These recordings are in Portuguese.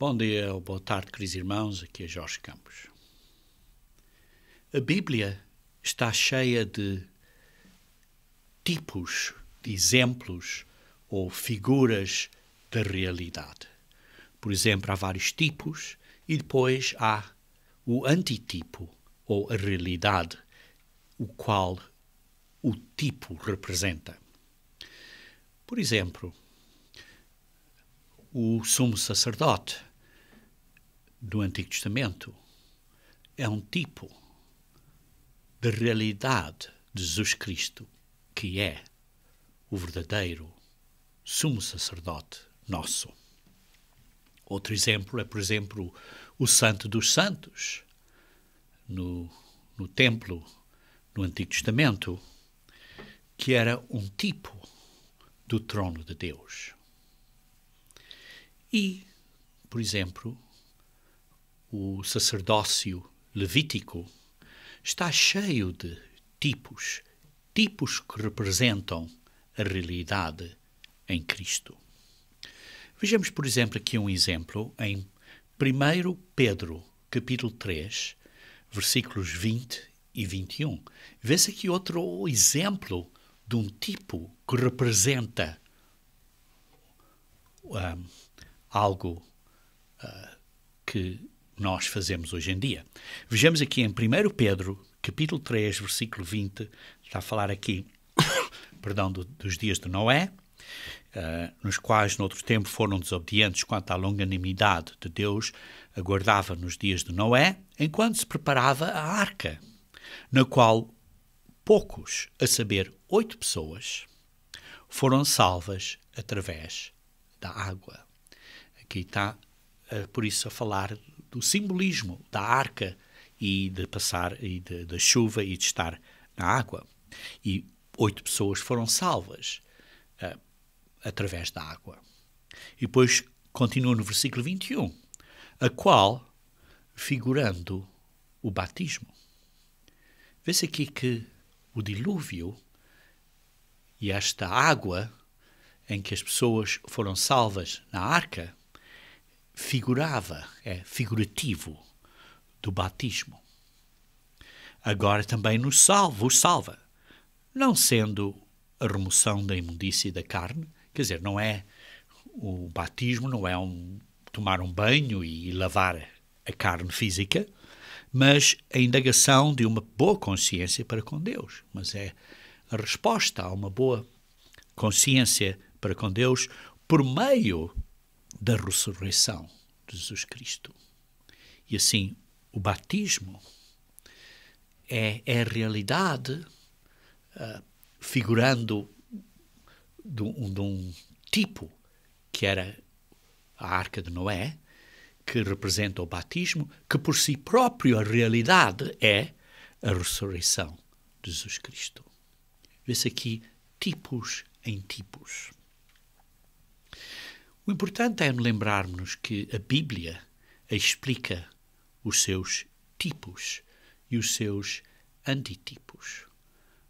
Bom dia ou boa tarde, queridos irmãos, aqui é Jorge Campos. A Bíblia está cheia de tipos, de exemplos ou figuras da realidade. Por exemplo, há vários tipos e depois há o antitipo ou a realidade, o qual o tipo representa. Por exemplo, o sumo sacerdote do Antigo Testamento é um tipo da realidade de Jesus Cristo, que é o verdadeiro sumo sacerdote nosso. Outro exemplo é, por exemplo, o Santo dos Santos no templo no Antigo Testamento, que era um tipo do trono de Deus. E, por exemplo, o sacerdócio levítico está cheio de tipos que representam a realidade em Cristo. Vejamos, por exemplo, aqui um exemplo em 1 Pedro, capítulo 3, versículos 20 e 21. Vê-se aqui outro exemplo de um tipo que representa algo que nós fazemos hoje em dia. Vejamos aqui em 1 Pedro, capítulo 3, versículo 20, está a falar aqui dos dias de Noé, nos quais, noutro tempo, foram desobedientes quanto à longanimidade de Deus, aguardava nos dias de Noé, enquanto se preparava a arca, na qual poucos, a saber, 8 pessoas, foram salvas através da água. Aqui está, por isso, a falar do simbolismo da arca e de passar e da chuva e de estar na água. E 8 pessoas foram salvas através da água. E depois continua no versículo 21, a qual, figurando o batismo. Vê-se aqui que o dilúvio e esta água em que as pessoas foram salvas na arca é figurativo do batismo. Agora também nos salva, não sendo a remoção da imundície da carne, quer dizer, não é o batismo, não é tomar um banho e lavar a carne física, mas a indagação de uma boa consciência para com Deus. Mas é a resposta a uma boa consciência para com Deus por meio da ressurreição de Jesus Cristo. E assim, o batismo é a realidade, figurando de um tipo que era a Arca de Noé, que representa o batismo, que por si próprio a realidade é a ressurreição de Jesus Cristo. Vê-se aqui tipos em tipos. O importante é lembrarmos que a Bíblia explica os seus tipos e os seus antitipos.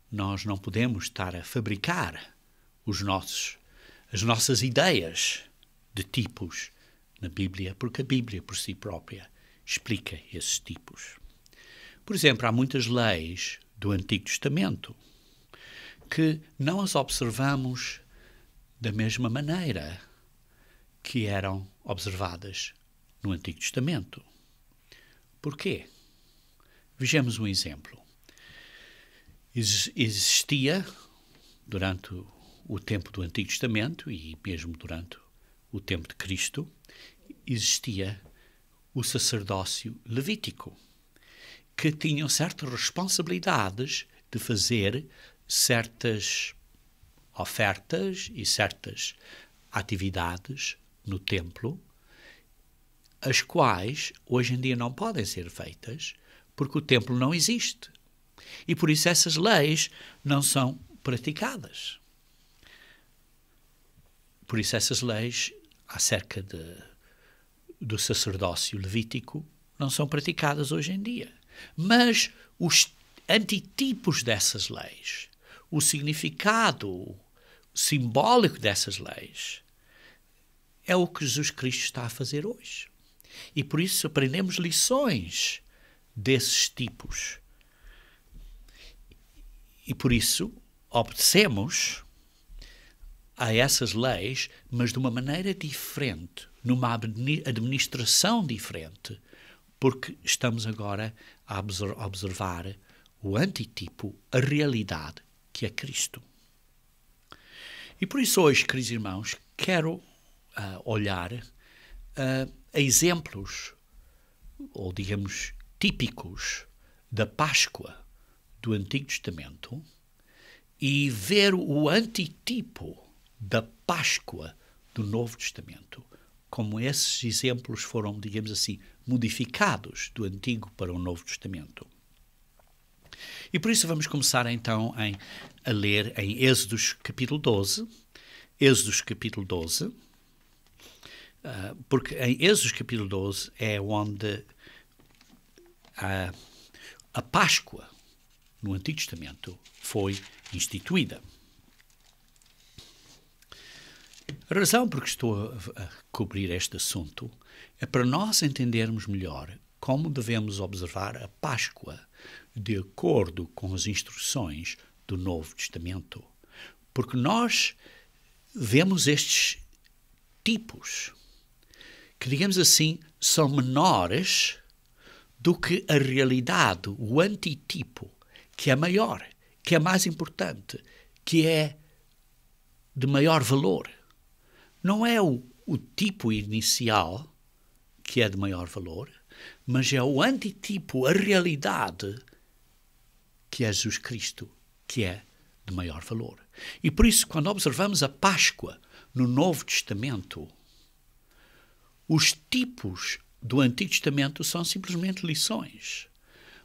Nós não podemos estar a fabricar as nossas ideias de tipos na Bíblia, porque a Bíblia por si própria explica esses tipos. Por exemplo, há muitas leis do Antigo Testamento que não as observamos da mesma maneira que eram observadas no Antigo Testamento. Porquê? Vejamos um exemplo. Existia, durante o tempo do Antigo Testamento e mesmo durante o tempo de Cristo, existia o sacerdócio levítico, que tinham certas responsabilidades de fazer certas ofertas e certas atividades no templo, as quais hoje em dia não podem ser feitas porque o templo não existe. E por isso essas leis não são praticadas. Por isso essas leis acerca do sacerdócio levítico não são praticadas hoje em dia. Mas os antitipos dessas leis, o significado simbólico dessas leis, é o que Jesus Cristo está a fazer hoje. E por isso aprendemos lições desses tipos. E por isso obedecemos a essas leis, mas de uma maneira diferente, numa administração diferente, porque estamos agora a observar o antitipo, a realidade, que é Cristo. E por isso hoje, queridos irmãos, quero olhar a exemplos, ou digamos, típicos da Páscoa do Antigo Testamento e ver o antitipo da Páscoa do Novo Testamento, como esses exemplos foram, digamos assim, modificados do Antigo para o Novo Testamento. E por isso vamos começar então a ler em Êxodos capítulo 12. Êxodos capítulo 12, porque em Êxodos capítulo 12 é onde a Páscoa no Antigo Testamento foi instituída. A razão por que estou a cobrir este assunto é para nós entendermos melhor como devemos observar a Páscoa de acordo com as instruções do Novo Testamento. Porque nós vemos estes tipos que, digamos assim, são menores do que a realidade, o antitipo, que é maior, que é mais importante, que é de maior valor. Não é o tipo inicial que é de maior valor, mas é o antitipo, a realidade, que é Jesus Cristo, que é de maior valor. E por isso, quando observamos a Páscoa no Novo Testamento, os tipos do Antigo Testamento são simplesmente lições.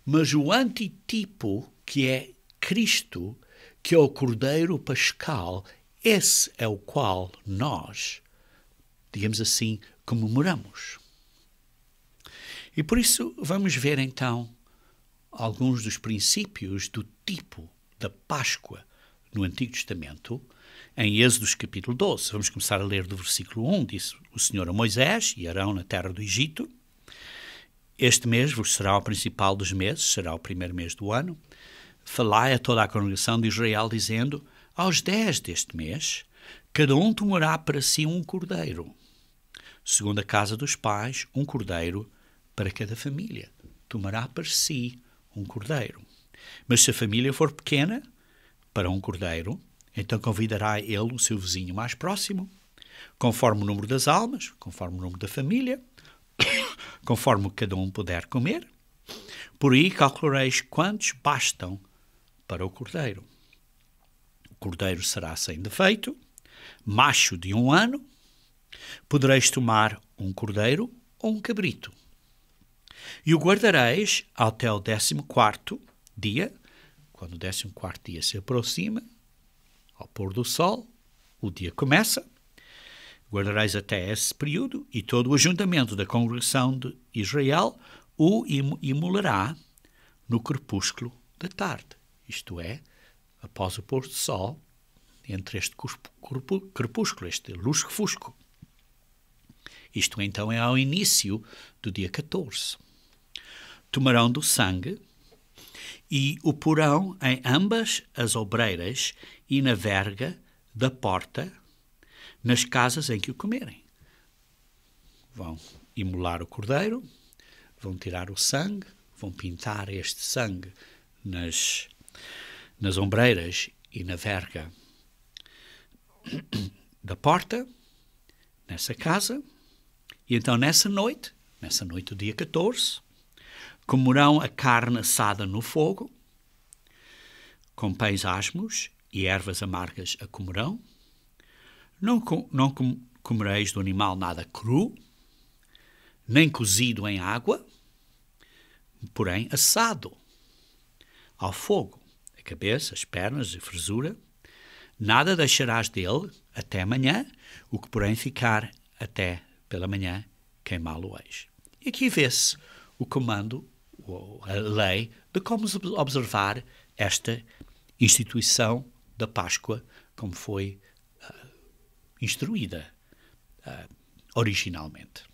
Mas o antitipo, que é Cristo, que é o Cordeiro Pascal, esse é o qual nós, digamos assim, comemoramos. E por isso vamos ver então alguns dos princípios do tipo da Páscoa no Antigo Testamento, em Êxodos capítulo 12. Vamos começar a ler do versículo 1. Disse o Senhor a Moisés e Arão na terra do Egito: Este mês vos será o principal dos meses, será o primeiro mês do ano. Falai a toda a congregação de Israel, dizendo: Aos 10 deste mês, cada um tomará para si um cordeiro, segundo a casa dos pais, um cordeiro para cada família. Tomará para si um cordeiro. Mas se a família for pequena, para um cordeiro, então convidará ele o seu vizinho mais próximo, conforme o número das almas, conforme o número da família, conforme cada um puder comer. Por aí calculareis quantos bastam para o cordeiro. O cordeiro será sem defeito, macho de 1 ano. Podereis tomar um cordeiro ou um cabrito. E o guardareis até o 14º dia. Quando o 14º dia se aproxima, ao pôr do sol, o dia começa. Guardareis até esse período, e todo o ajuntamento da congregação de Israel o imolará no crepúsculo da tarde. Isto é, após o pôr do sol, entre este crepúsculo, este lusco-fusco. Isto então é ao início do dia 14. Tomarão do sangue e o porão em ambas as obreiras e na verga da porta, nas casas em que o comerem. Vão imolar o cordeiro, vão tirar o sangue, vão pintar este sangue nas ombreiras e na verga da porta, nessa casa. E então nessa noite do dia 14, comerão a carne assada no fogo, com pães asmos e ervas amargas a comerão. Não comereis do animal nada cru, nem cozido em água, porém assado ao fogo, a cabeça, as pernas e a fresura. Nada deixarás dele até amanhã, o que porém ficar até pela manhã, queimá-lo-eis. E aqui vê-se o comando, a lei, de como observar esta instituição da Páscoa, como foi instruída originalmente.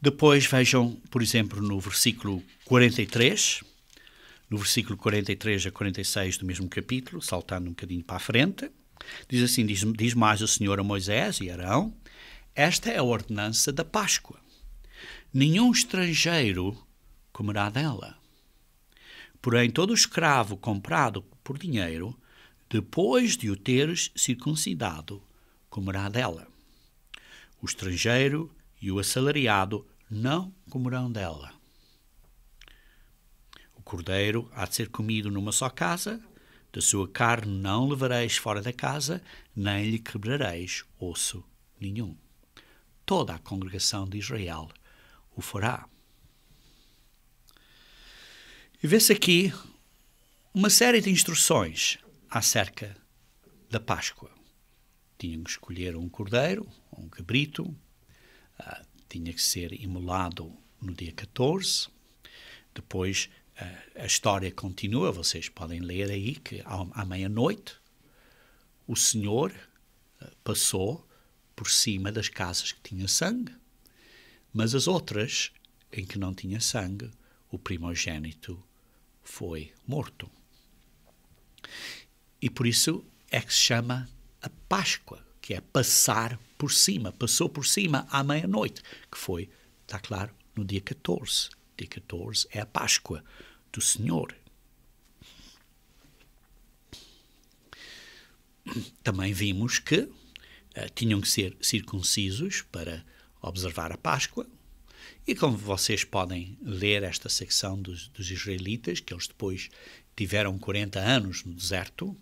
Depois vejam, por exemplo, no versículo 43, no versículo 43 a 46 do mesmo capítulo, saltando um bocadinho para a frente, diz assim, diz mais o Senhor a Moisés e Arão: esta é a ordenança da Páscoa. Nenhum estrangeiro comerá dela. Porém, todo escravo comprado por dinheiro, depois de o teres circuncidado, comerá dela. O estrangeiro e o assalariado não comerão dela. O cordeiro há de ser comido numa só casa, da sua carne não levareis fora da casa, nem lhe quebrareis osso nenhum. Toda a congregação de Israel o fará. E vê-se aqui uma série de instruções acerca da Páscoa. Tinham que escolher um cordeiro, um cabrito, tinha que ser imolado no dia 14. Depois a história continua, vocês podem ler aí que à meia-noite o Senhor passou por cima das casas que tinham sangue, mas as outras em que não tinha sangue, o primogênito foi morto. E por isso é que se chama a Páscoa, que é passar por cima, passou por cima à meia-noite, que foi, está claro, no dia 14. Dia 14 é a Páscoa do Senhor. Também vimos que tinham que ser circuncisos para observar a Páscoa. E como vocês podem ler esta secção dos israelitas, que eles depois tiveram 40 anos no deserto,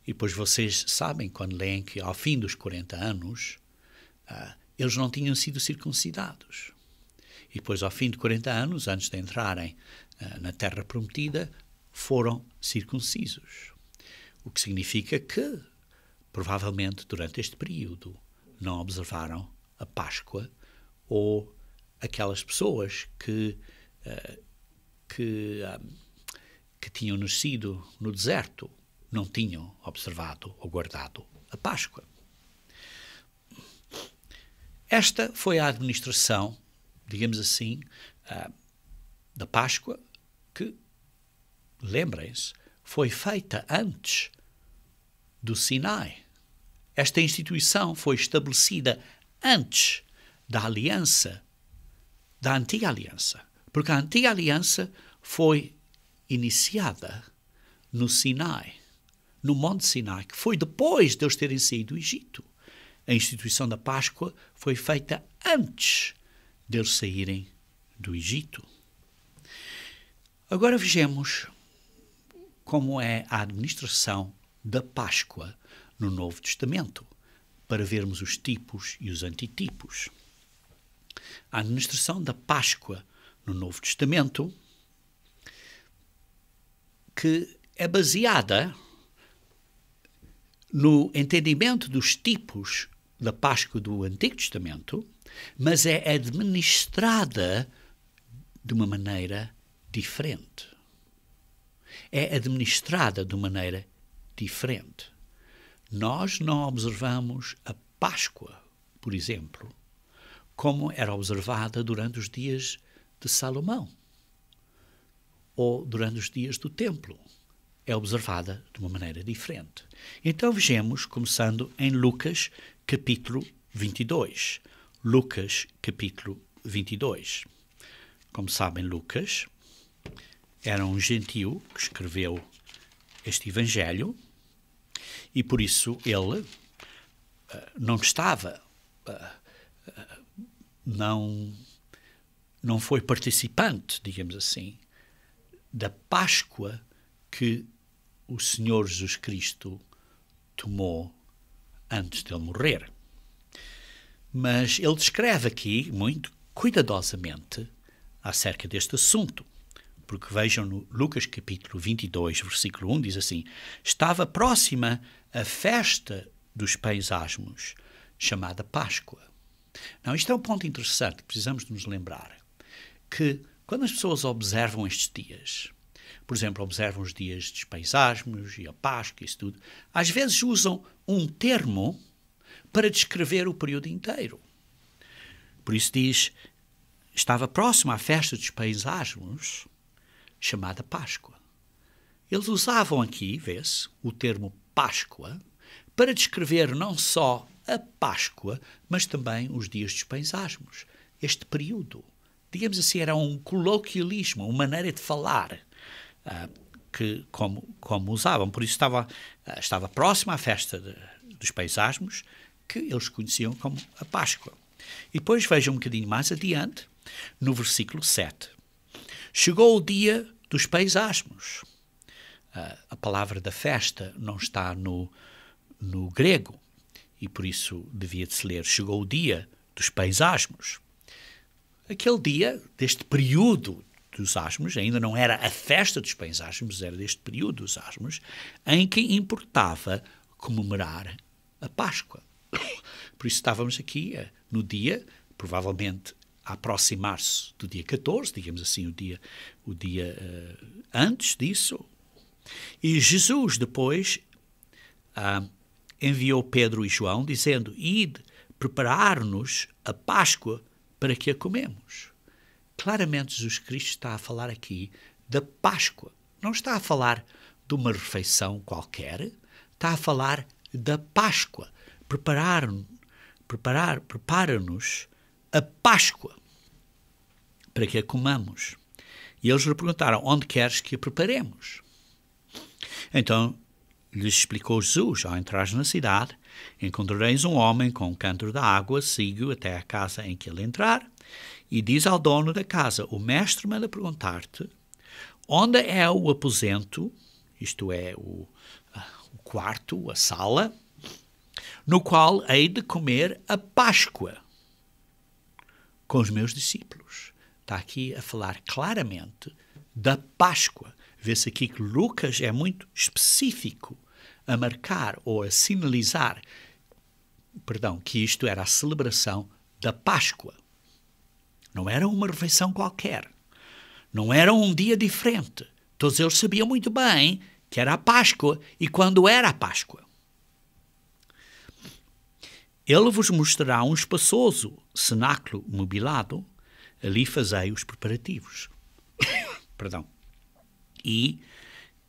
e depois vocês sabem, quando leem, que ao fim dos 40 anos, eles não tinham sido circuncidados. E depois, ao fim de 40 anos, antes de entrarem na Terra Prometida, foram circuncisos. O que significa que, provavelmente, durante este período, não observaram a Páscoa, ou aquelas pessoas que tinham nascido no deserto não tinham observado ou guardado a Páscoa. Esta foi a administração, digamos assim, da Páscoa, que, lembrem-se, foi feita antes do Sinai. Esta instituição foi estabelecida antes da aliança, da antiga aliança, porque a antiga aliança foi iniciada no Sinai, no Monte Sinai, que foi depois de eles terem saído do Egito. A instituição da Páscoa foi feita antes de eles saírem do Egito. Agora vejamos como é a administração da Páscoa no Novo Testamento, para vermos os tipos e os antitipos. A administração da Páscoa no Novo Testamento, que é baseada no entendimento dos tipos da Páscoa do Antigo Testamento, mas é administrada de uma maneira diferente. É administrada de uma maneira diferente. Nós não observamos a Páscoa, por exemplo, como era observada durante os dias de Salomão ou durante os dias do templo. É observada de uma maneira diferente. Então vejamos, começando em Lucas, capítulo 22. Lucas, capítulo 22. Como sabem, Lucas era um gentio que escreveu este evangelho e por isso ele não estava, não foi participante, digamos assim, da Páscoa que o Senhor Jesus Cristo tomou antes de ele morrer. Mas ele descreve aqui, muito cuidadosamente, acerca deste assunto. Porque vejam no Lucas capítulo 22, versículo 1, diz assim: estava próxima a festa dos pães asmos, chamada Páscoa. Não, isto é um ponto interessante que precisamos de nos lembrar, que quando as pessoas observam estes dias, por exemplo, observam os dias dos pães asmos e a Páscoa e isso tudo, às vezes usam um termo para descrever o período inteiro. Por isso diz, estava próximo à festa dos pães asmos, chamada Páscoa. Eles usavam aqui, vê-se, o termo Páscoa para descrever não só a Páscoa, mas também os dias dos pães asmos. Este período, digamos assim, era um coloquialismo, uma maneira de falar como usavam. Por isso estava próximo à festa dos pães asmos, que eles conheciam como a Páscoa. E depois vejam um bocadinho mais adiante, no versículo 7. Chegou o dia dos pães asmos. A palavra da festa não está no grego, e por isso devia de se ler: chegou o dia dos pães asmos. Aquele dia, deste período dos asmos, ainda não era a festa dos pães asmos, era deste período dos asmos, em que importava comemorar a Páscoa. Por isso estávamos aqui no dia, provavelmente a aproximar-se do dia 14, digamos assim, o dia antes disso. E Jesus depois enviou Pedro e João, dizendo: ide preparar-nos a Páscoa para que a comemos. Claramente Jesus Cristo está a falar aqui da Páscoa. Não está a falar de uma refeição qualquer, está a falar da Páscoa. Prepara-nos a Páscoa para que a comamos. E eles lhe perguntaram: onde queres que a preparemos? Então lhes explicou Jesus: ao entrares na cidade, encontrareis um homem com um cântaro de água, siga-o até à casa em que ele entrar, e diz ao dono da casa: o mestre manda perguntar-te onde é o aposento, isto é, o quarto, a sala, no qual hei de comer a Páscoa com os meus discípulos. Está aqui a falar claramente da Páscoa. Vê-se aqui que Lucas é muito específico a marcar ou a sinalizar, que isto era a celebração da Páscoa. Não era uma refeição qualquer. Não era um dia diferente. Todos eles sabiam muito bem que era a Páscoa e quando era a Páscoa. Ele vos mostrará um espaçoso cenáculo mobilado, ali fazei os preparativos. E,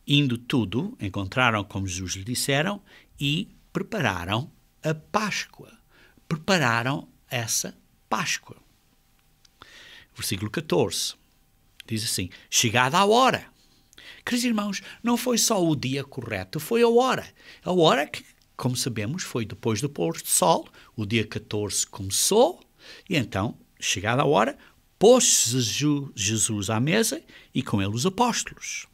indo tudo, encontraram como Jesus lhe disseram e prepararam a Páscoa. Prepararam essa Páscoa. Versículo 14. Diz assim: chegada a hora. Queridos irmãos, não foi só o dia correto, foi a hora. A hora que, como sabemos, foi depois do pôr do sol. O dia 14 começou e então, chegada a hora, pôs-se Jesus à mesa e com ele os apóstolos.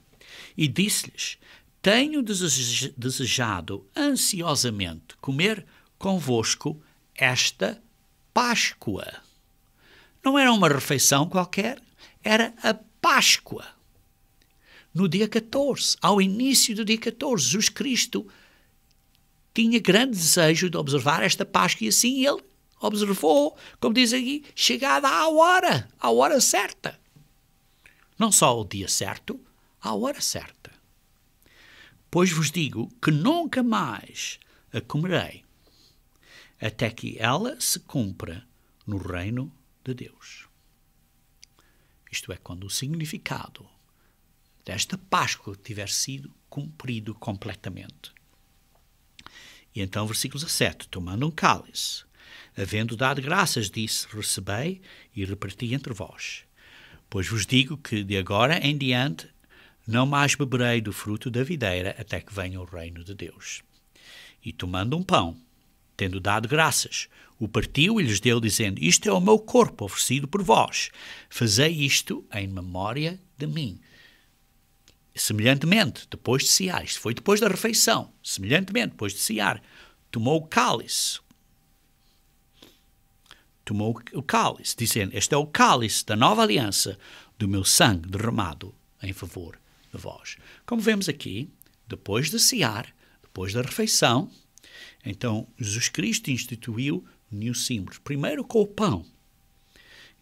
E disse-lhes: tenho desejado ansiosamente comer convosco esta Páscoa. Não era uma refeição qualquer, era a Páscoa. No dia 14, ao início do dia 14, Jesus Cristo tinha grande desejo de observar esta Páscoa e assim ele observou, como diz aqui, chegada à hora certa. Não só o dia certo, à hora certa. Pois vos digo que nunca mais a comerei, até que ela se cumpra no reino de Deus. Isto é, quando o significado desta Páscoa tiver sido cumprido completamente. E então, versículo 17, tomando um cálice, havendo dado graças, disse: recebei e reparti entre vós. Pois vos digo que de agora em diante não mais beberei do fruto da videira até que venha o reino de Deus. E tomando um pão, tendo dado graças, o partiu e lhes deu, dizendo: isto é o meu corpo oferecido por vós. Fazei isto em memória de mim. Semelhantemente, depois de cear, isto foi depois da refeição, semelhantemente, depois de cear, tomou o cálice, dizendo: este é o cálice da nova aliança do meu sangue derramado em favor de vós. Como vemos aqui, depois de cear, depois da refeição, então Jesus Cristo instituiu nenhum símbolo. Primeiro com o pão,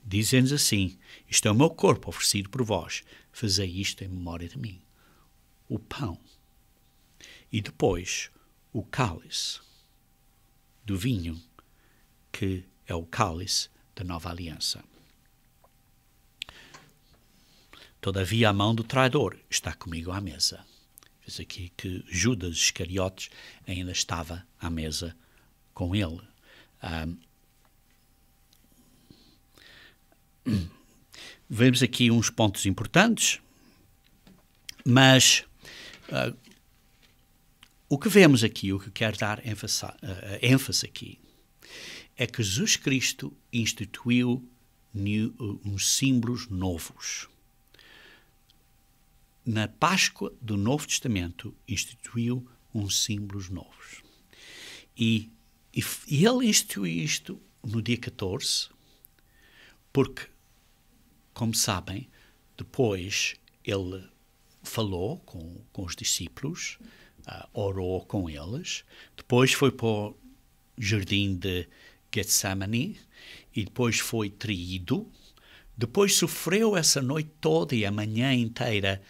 dizendo assim: isto é o meu corpo oferecido por vós, fazei isto em memória de mim. O pão. E depois o cálice do vinho, que é o cálice da nova aliança. Todavia a mão do traidor está comigo à mesa. Diz aqui que Judas Iscariotes ainda estava à mesa com ele. Vemos aqui uns pontos importantes, mas o que vemos aqui, o que quero dar ênfase aqui, é que Jesus Cristo instituiu uns símbolos novos. Na Páscoa do Novo Testamento, instituiu uns símbolos novos. E ele instituiu isto no dia 14, porque, como sabem, depois ele falou com os discípulos, orou com eles, depois foi para o jardim de Getsemane e depois foi traído, depois sofreu essa noite toda e a manhã inteira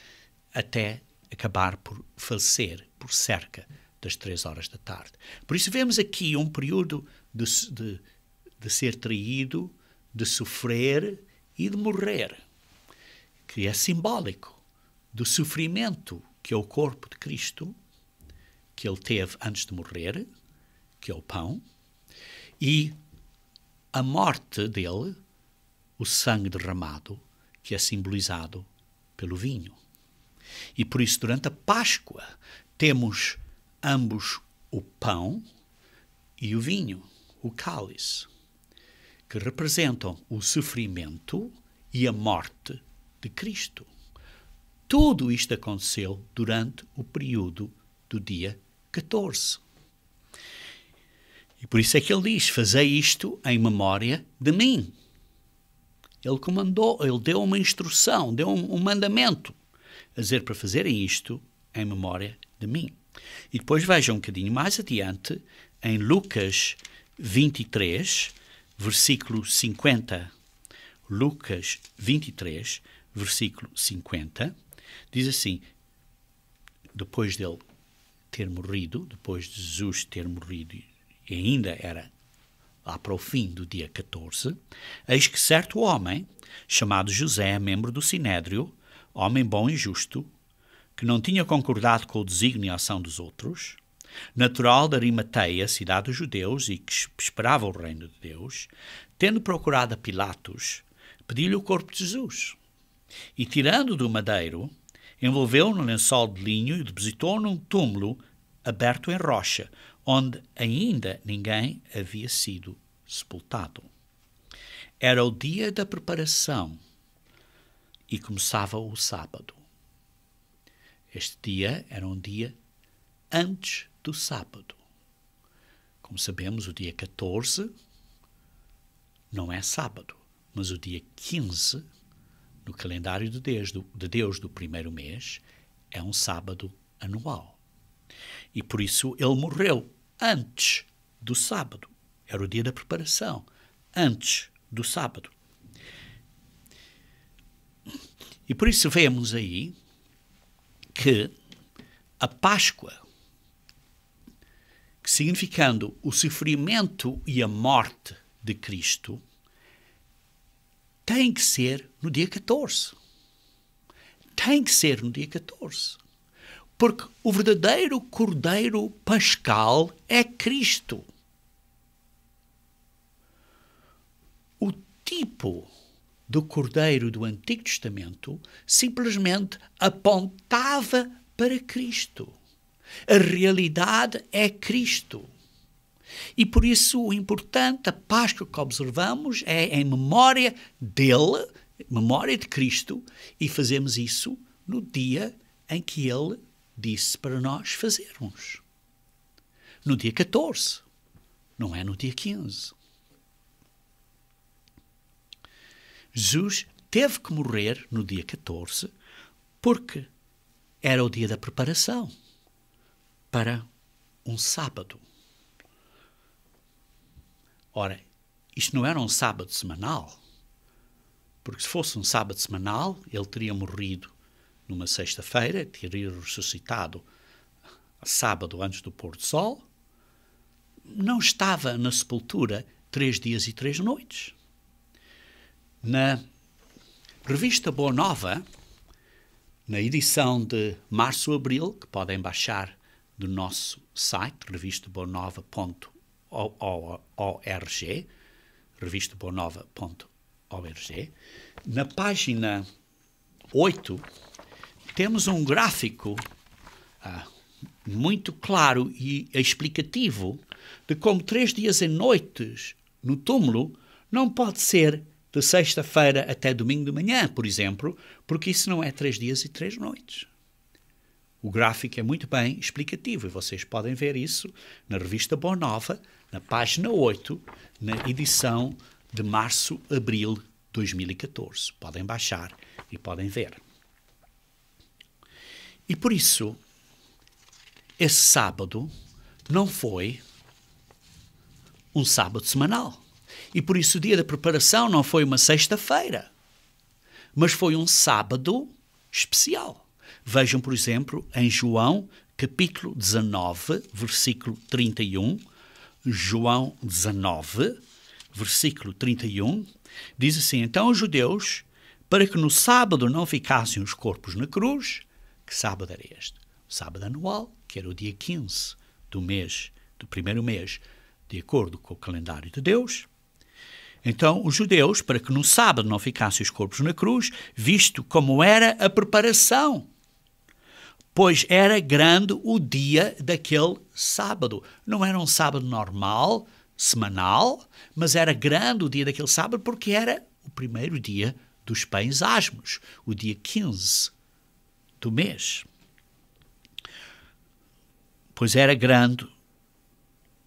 até acabar por falecer por cerca das 3 horas da tarde. Por isso vemos aqui um período de ser traído, de sofrer e de morrer, que é simbólico do sofrimento que é o corpo de Cristo, que ele teve antes de morrer, que é o pão, e a morte dele, o sangue derramado, que é simbolizado pelo vinho. E por isso, durante a Páscoa, temos ambos o pão e o vinho, o cálice, que representam o sofrimento e a morte de Cristo. Tudo isto aconteceu durante o período do dia 14. E por isso é que ele diz, fazei isto em memória de mim. Ele comandou, ele deu uma instrução, deu um mandamento, a dizer para fazerem isto em memória de mim. E depois vejam um bocadinho mais adiante, em Lucas 23, versículo 50. Lucas 23, versículo 50, diz assim, depois dele ter morrido, depois de Jesus ter morrido, e ainda era lá para o fim do dia 14, eis que certo homem, chamado José, membro do Sinédrio, homem bom e justo, que não tinha concordado com o desígnio e a ação dos outros, natural de Arimateia, cidade dos judeus, e que esperava o reino de Deus, tendo procurado a Pilatos, pediu-lhe o corpo de Jesus. E tirando do madeiro, envolveu-o num lençol de linho e depositou-o num túmulo aberto em rocha, onde ainda ninguém havia sido sepultado. Era o dia da preparação e começava o sábado. Este dia era um dia antes do sábado. Como sabemos, o dia 14 não é sábado, mas o dia 15, no calendário de Deus do primeiro mês, é um sábado anual. E por isso ele morreu antes do sábado. Era o dia da preparação, antes do sábado. E por isso vemos aí que a Páscoa, que significando o sofrimento e a morte de Cristo, tem que ser no dia 14. Tem que ser no dia 14. Porque o verdadeiro Cordeiro Pascal é Cristo. O tipo do Cordeiro do Antigo Testamento simplesmente apontava para Cristo. A realidade é Cristo. E por isso o importante, a Páscoa que observamos é em memória dele, memória de Cristo, e fazemos isso no dia em que ele disse para nós fazermos. No dia 14, não é no dia 15. Jesus teve que morrer no dia 14 porque era o dia da preparação para um sábado. Ora, isto não era um sábado semanal, porque se fosse um sábado semanal, ele teria morrido numa sexta-feira, teria ressuscitado sábado antes do pôr do sol, não estava na sepultura 3 dias e 3 noites. Na revista Boa Nova, na edição de março-abril, que podem baixar do nosso site, revistabonova.org, revistabonova.org, na página 8, temos um gráfico muito claro e explicativo de como 3 dias e noites no túmulo não pode ser de sexta-feira até domingo de manhã, por exemplo, porque isso não é 3 dias e 3 noites. O gráfico é muito bem explicativo e vocês podem ver isso na revista Boa Nova, na página 8, na edição de março-abril de 2014. Podem baixar e podem ver. E por isso, esse sábado não foi um sábado semanal. E por isso o dia da preparação não foi uma sexta-feira, mas foi um sábado especial. Vejam, por exemplo, em João, capítulo 19, versículo 31. João 19, versículo 31, diz assim: então os judeus, para que no sábado não ficassem os corpos na cruz. Que sábado era este? O sábado anual, que era o dia 15 do primeiro mês, de acordo com o calendário de Deus. Então, os judeus, para que no sábado não ficassem os corpos na cruz, visto como era a preparação, pois era grande o dia daquele sábado. Não era um sábado normal, semanal, mas era grande o dia daquele sábado porque era o primeiro dia dos pães asmos, o dia 15 do mês. Pois era grande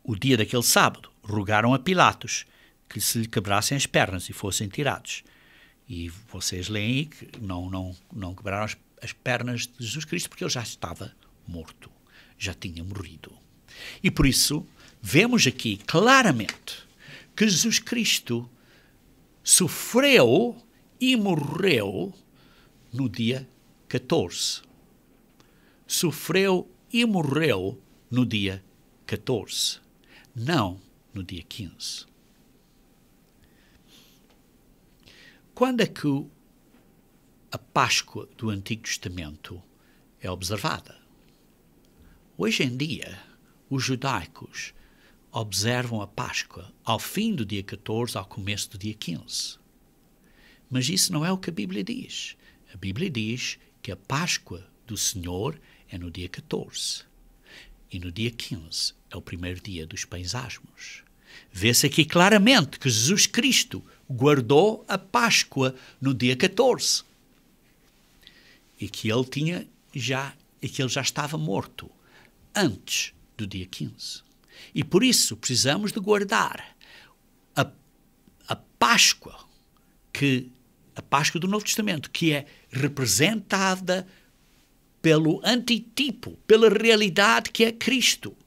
o dia daquele sábado. Rogaram a Pilatos que se lhe quebrassem as pernas e fossem tirados. E vocês leem aí que não quebraram as pernas de Jesus Cristo porque ele já estava morto, já tinha morrido. E por isso, vemos aqui claramente que Jesus Cristo sofreu e morreu no dia 14. Sofreu e morreu no dia 14, não no dia 15. Quando é que a Páscoa do Antigo Testamento é observada? Hoje em dia, os judaicos observam a Páscoa ao fim do dia 14, ao começo do dia 15. Mas isso não é o que a Bíblia diz. A Bíblia diz que a Páscoa do Senhor é no dia 14. E no dia 15 é o primeiro dia dos pães asmos. Vê-se aqui claramente que Jesus Cristo guardou a Páscoa no dia 14. E que ele já estava morto antes do dia 15. E por isso precisamos de guardar a Páscoa, a Páscoa do Novo Testamento, que é representada pelo antitipo, pela realidade que é Cristo.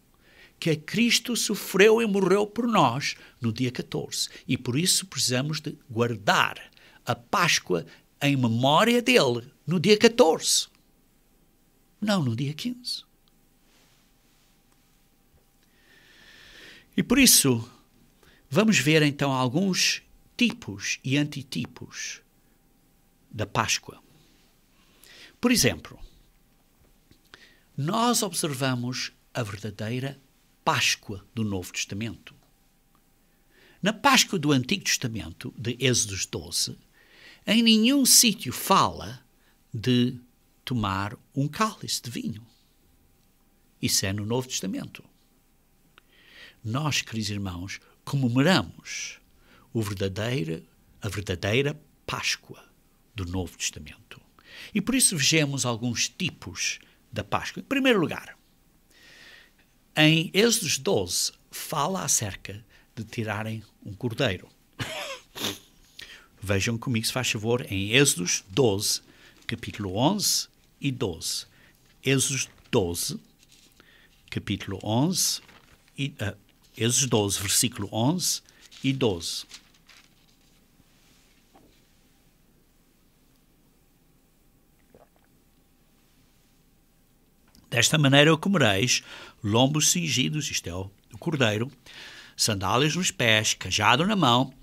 Que Cristo sofreu e morreu por nós no dia 14. E por isso precisamos de guardar a Páscoa em memória dele no dia 14. Não no dia 15. E por isso, vamos ver então alguns tipos e antitipos da Páscoa. Por exemplo, nós observamos a verdadeira Páscoa do Novo Testamento. Na Páscoa do Antigo Testamento, de Êxodos 12, em nenhum sítio fala de tomar um cálice de vinho. Isso é no Novo Testamento. Nós, queridos irmãos, comemoramos a verdadeira Páscoa do Novo Testamento. E por isso vejamos alguns tipos da Páscoa. Em primeiro lugar, em Êxodos 12, fala acerca de tirarem um cordeiro. Vejam comigo, se faz favor, em Êxodos 12, capítulo 11 e 12. Êxodos 12, capítulo 11, Êxodos 12, versículo 11 e 12. Desta maneira o comereis, lombos cingidos, isto é o cordeiro, sandálias nos pés, cajado na mão,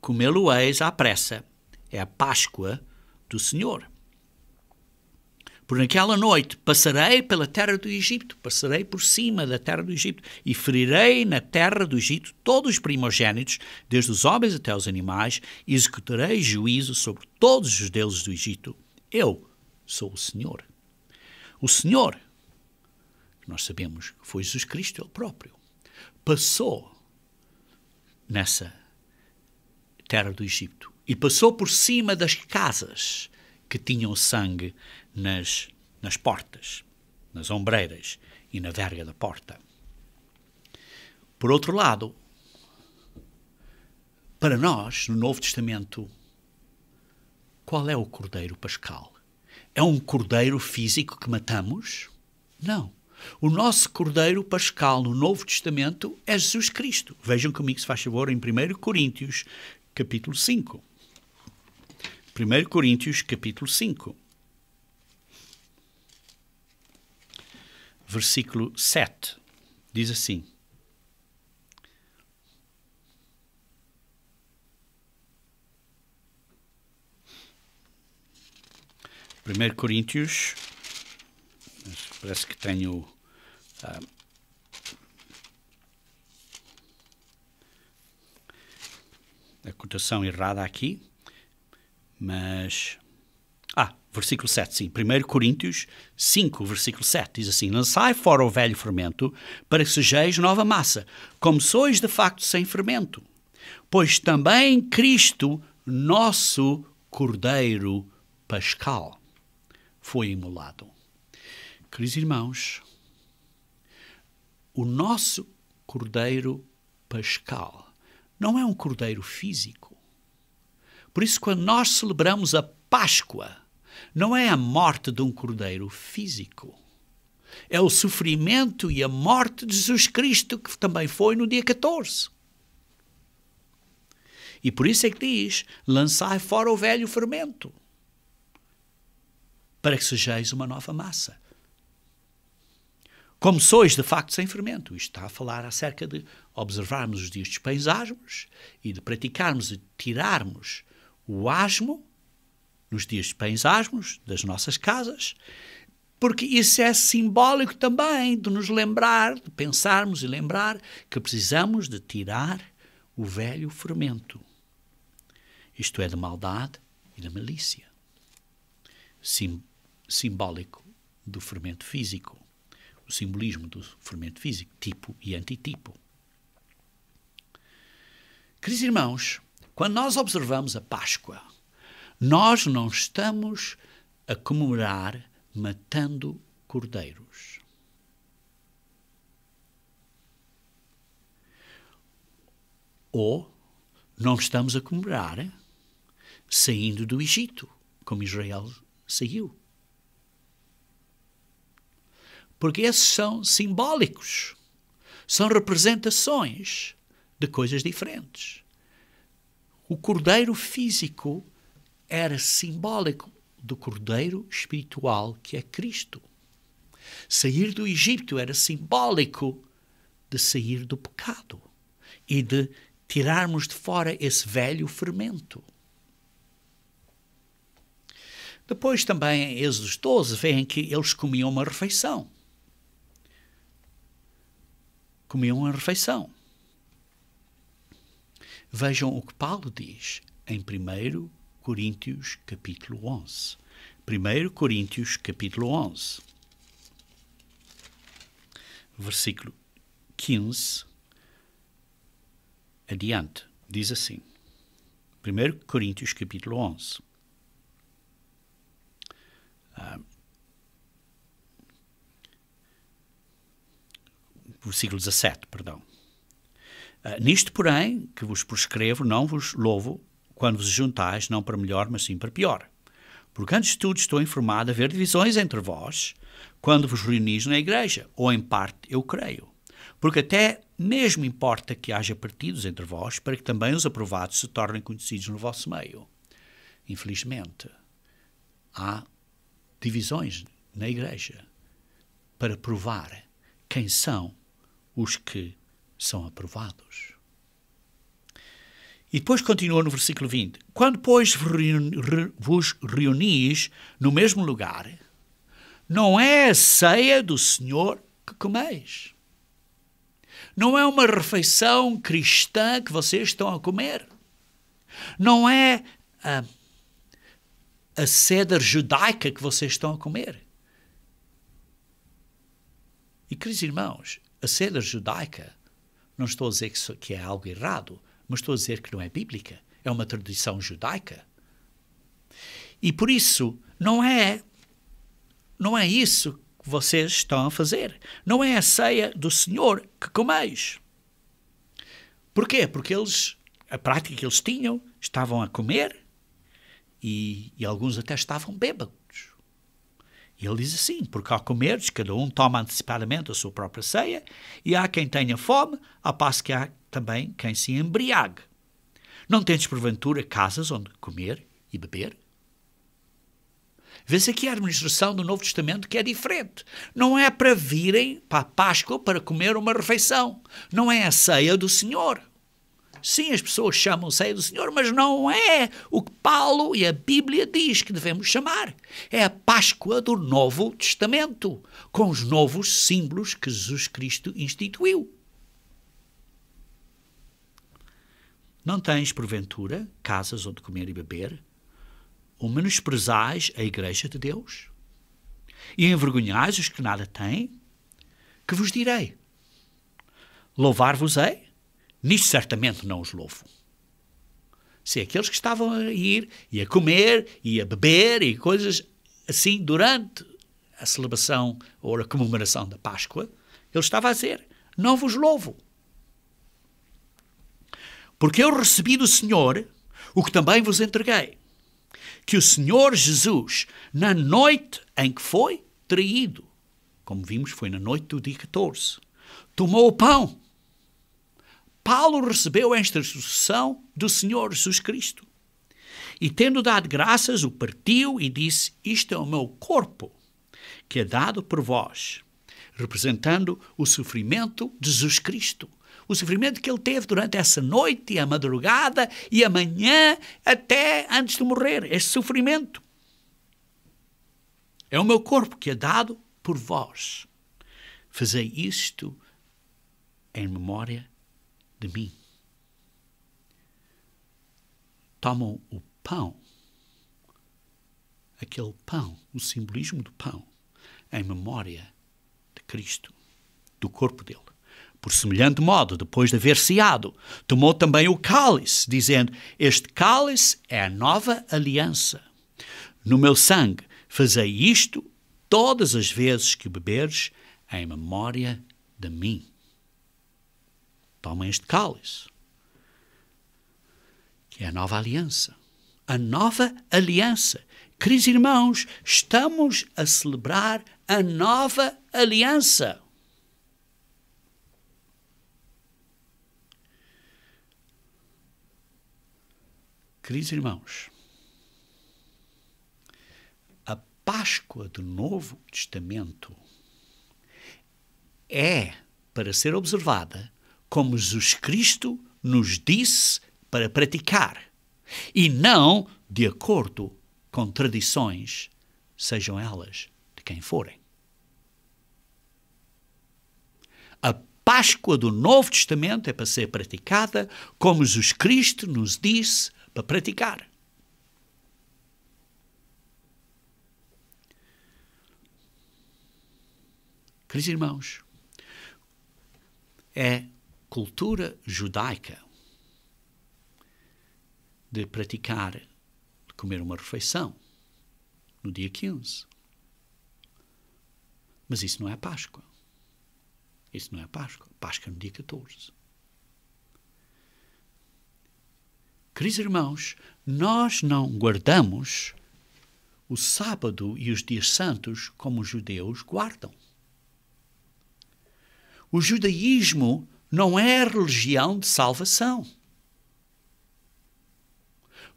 comê-lo-eis à pressa. É a Páscoa do Senhor. Por naquela noite passarei pela terra do Egito, passarei por cima da terra do Egito, e ferirei na terra do Egito todos os primogênitos, desde os homens até os animais, e executarei juízo sobre todos os deuses do Egito. Eu sou o Senhor. O Senhor, que nós sabemos que foi Jesus Cristo, Ele próprio, passou nessa terra do Egito e passou por cima das casas que tinham sangue nas portas, nas ombreiras e na verga da porta. Por outro lado, para nós, no Novo Testamento, qual é o cordeiro pascal? É um cordeiro físico que matamos? Não. O nosso cordeiro pascal no Novo Testamento é Jesus Cristo. Vejam comigo, se faz favor, em 1 Coríntios, capítulo 5. 1 Coríntios, capítulo 5. Versículo 7. Diz assim: Primeiro Coríntios, parece que tenho a cotação errada aqui, mas... versículo 7, sim. 1 Coríntios 5, versículo 7, diz assim: Lançai fora o velho fermento, para que sejais nova massa, como sois de facto sem fermento. Pois também Cristo, nosso cordeiro pascal, foi imolado. Queridos irmãos, o nosso cordeiro pascal não é um cordeiro físico. Por isso, quando nós celebramos a Páscoa, não é a morte de um cordeiro físico. É o sofrimento e a morte de Jesus Cristo, que também foi no dia 14. E por isso é que diz: lançai fora o velho fermento, para que sejais uma nova massa. Como sois de facto sem fermento. Isto está a falar acerca de observarmos os dias dos pães asmos e de praticarmos e tirarmos o asmo nos dias de pães asmos das nossas casas, porque isso é simbólico também de nos lembrar, de pensarmos e lembrar que precisamos de tirar o velho fermento. Isto é, da maldade e da malícia. Simbólico do fermento físico. O simbolismo do fermento físico, tipo e antitipo. Queridos irmãos, quando nós observamos a Páscoa, nós não estamos a comemorar matando cordeiros. Ou não estamos a comemorar saindo do Egito, como Israel saiu. Porque esses são simbólicos, são representações de coisas diferentes. O cordeiro físico era simbólico do cordeiro espiritual que é Cristo. Sair do Egito era simbólico de sair do pecado e de tirarmos de fora esse velho fermento. Depois também em Êxodo 12 veem que eles comiam uma refeição. Comiam uma refeição. Vejam o que Paulo diz em 1 Coríntios capítulo 11. 1 Coríntios capítulo 11. Versículo 15 adiante. Diz assim. 1 Coríntios capítulo 11. Versículo 17, perdão. Nisto, porém, que vos prescrevo, não vos louvo, quando vos juntais, não para melhor, mas sim para pior. Porque antes de tudo estou informado de haver divisões entre vós, quando vos reunis na igreja, ou em parte eu creio. Porque até mesmo importa que haja partidos entre vós, para que também os aprovados se tornem conhecidos no vosso meio. Infelizmente, há divisões na igreja para provar quem são os que são aprovados. E depois continua no versículo 20. Quando, pois, vos reunis no mesmo lugar, não é a ceia do Senhor que comeis. Não é uma refeição cristã que vocês estão a comer. Não é a ceder judaica que vocês estão a comer. E, queridos irmãos, a ceder judaica, não estou a dizer que é algo errado, mas estou a dizer que não é bíblica. É uma tradição judaica. E por isso, não é isso que vocês estão a fazer. Não é a ceia do Senhor que comeis. Porquê? Porque a prática que eles tinham, estavam a comer e alguns até estavam bêbados. E ele diz assim, porque ao comerdes, cada um toma antecipadamente a sua própria ceia, e há quem tenha fome, ao passo que há também quem se embriague. Não tendes, porventura, casas onde comer e beber? Vê-se aqui a administração do Novo Testamento que é diferente. Não é para virem para a Páscoa para comer uma refeição. Não é a ceia do Senhor. Sim, as pessoas chamam ceia do Senhor, mas não é o que Paulo e a Bíblia diz que devemos chamar. É a Páscoa do Novo Testamento, com os novos símbolos que Jesus Cristo instituiu. Não tens, porventura, casas onde comer e beber? Ou menosprezais a Igreja de Deus? E envergonhais os que nada têm? Que vos direi? Louvar-vos-ei? Nisto certamente não os louvo. Se aqueles que estavam a ir e a comer e a beber e coisas assim durante a celebração ou a comemoração da Páscoa, ele estava a dizer, não vos louvo. Porque eu recebi do Senhor o que também vos entreguei, que o Senhor Jesus, na noite em que foi traído, como vimos, foi na noite do dia 14, tomou o pão. Paulo recebeu esta instrução do Senhor Jesus Cristo. E tendo dado graças, o partiu e disse, isto é o meu corpo, que é dado por vós, representando o sofrimento de Jesus Cristo. O sofrimento que ele teve durante essa noite e a madrugada e a manhã até antes de morrer. Este sofrimento. É o meu corpo que é dado por vós. Fazei isto em memória de mim. Tomam o pão, aquele pão, o simbolismo do pão, em memória de Cristo, do corpo dele. Por semelhante modo, depois de haver ceado, tomou também o cálice, dizendo, este cálice é a nova aliança. No meu sangue, fazei isto todas as vezes que beberes em memória de mim. Tomem este cálice, que é a nova aliança. A nova aliança. Queridos irmãos, estamos a celebrar a nova aliança. Queridos irmãos, a Páscoa do Novo Testamento é para ser observada como Jesus Cristo nos disse para praticar, e não de acordo com tradições, sejam elas de quem forem. A Páscoa do Novo Testamento é para ser praticada como Jesus Cristo nos disse para praticar. Queridos irmãos, é cultura judaica de praticar, de comer uma refeição no dia 15. Mas isso não é Páscoa. Isso não é Páscoa. Páscoa é no dia 14. Queridos irmãos, nós não guardamos o sábado e os dias santos como os judeus guardam. O judaísmo não é a religião de salvação.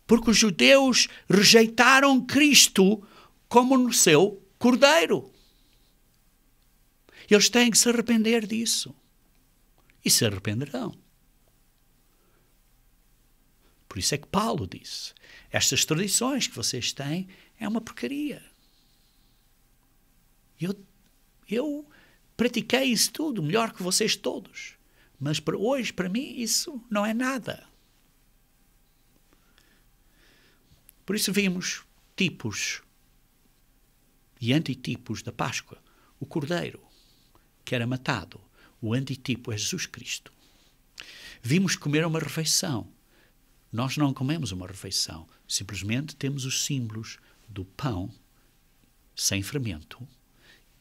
Porque os judeus rejeitaram Cristo como no seu cordeiro. Eles têm que se arrepender disso. E se arrependerão. Por isso é que Paulo disse, estas tradições que vocês têm é uma porcaria. Eu pratiquei isso tudo, melhor que vocês todos. Mas hoje, para mim, isso não é nada. Por isso vimos tipos e antitipos da Páscoa. O Cordeiro, que era matado. O antitipo é Jesus Cristo. Vimos comer uma refeição. Nós não comemos uma refeição. Simplesmente temos os símbolos do pão sem fermento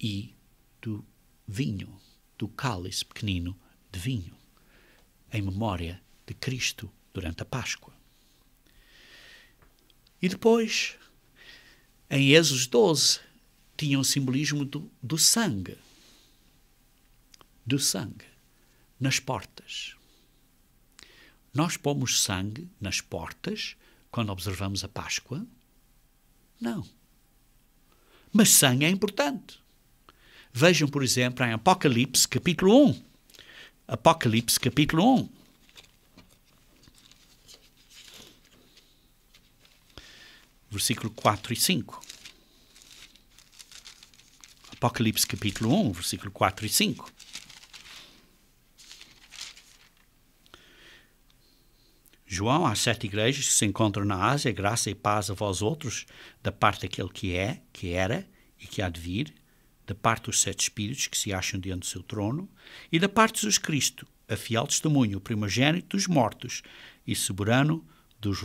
e do vinho, do cálice pequenino de vinho, em memória de Cristo durante a Páscoa. E depois, em Êxodo 12, tinha um simbolismo do sangue. Do sangue nas portas. Nós pomos sangue nas portas quando observamos a Páscoa? Não. Mas sangue é importante. Vejam, por exemplo, em Apocalipse, capítulo 1. Apocalipse, capítulo 1. Versículo 4 e 5. Apocalipse, capítulo 1, versículo 4 e 5. João, às 7 igrejas que se encontram na Ásia, graça e paz a vós outros, da parte daquele que é, que era e que há de vir, da parte dos 7 espíritos que se acham diante do seu trono, e da parte de Jesus Cristo, a fiel testemunho, o primogênito dos mortos e soberano dos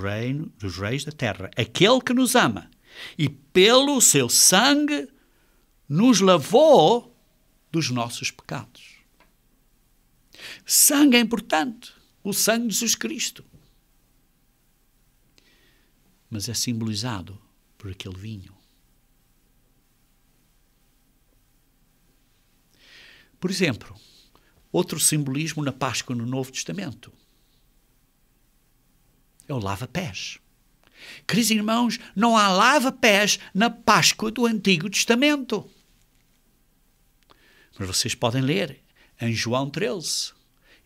reis da terra, aquele que nos ama e pelo seu sangue nos lavou dos nossos pecados. Sangue é importante, o sangue de Jesus Cristo. Mas é simbolizado por aquele vinho. Por exemplo, outro simbolismo na Páscoa no Novo Testamento é o lava-pés. Queridos irmãos, não há lava-pés na Páscoa do Antigo Testamento. Mas vocês podem ler em João 13.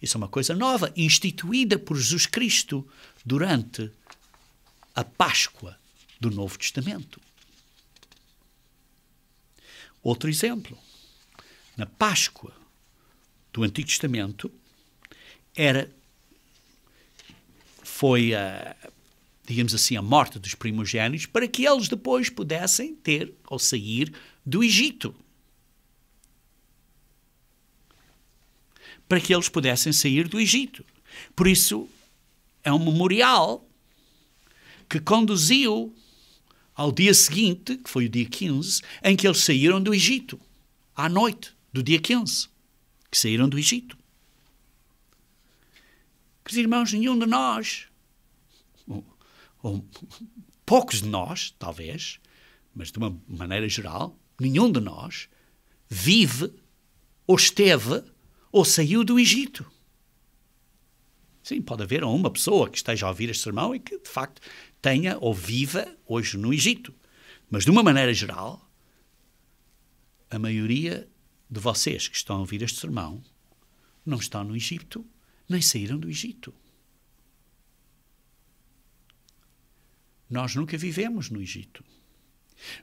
Isso é uma coisa nova, instituída por Jesus Cristo durante a Páscoa do Novo Testamento. Outro exemplo. Na Páscoa do Antigo Testamento foi digamos assim, a morte dos primogênitos para que eles depois pudessem ter ou sair do Egito. Para que eles pudessem sair do Egito. Por isso, é um memorial que conduziu ao dia seguinte, que foi o dia 15, em que eles saíram do Egito. À noite do dia 15, que saíram do Egito. Queridos irmãos, nenhum de nós, ou poucos de nós, talvez, mas de uma maneira geral, nenhum de nós vive, ou esteve, ou saiu do Egito. Sim, pode haver uma pessoa que esteja a ouvir este sermão e que, de facto, tenha ou viva hoje no Egito. Mas, de uma maneira geral, a maioria de vocês que estão a ouvir este sermão não estão no Egito, nem saíram do Egito. Nós nunca vivemos no Egito.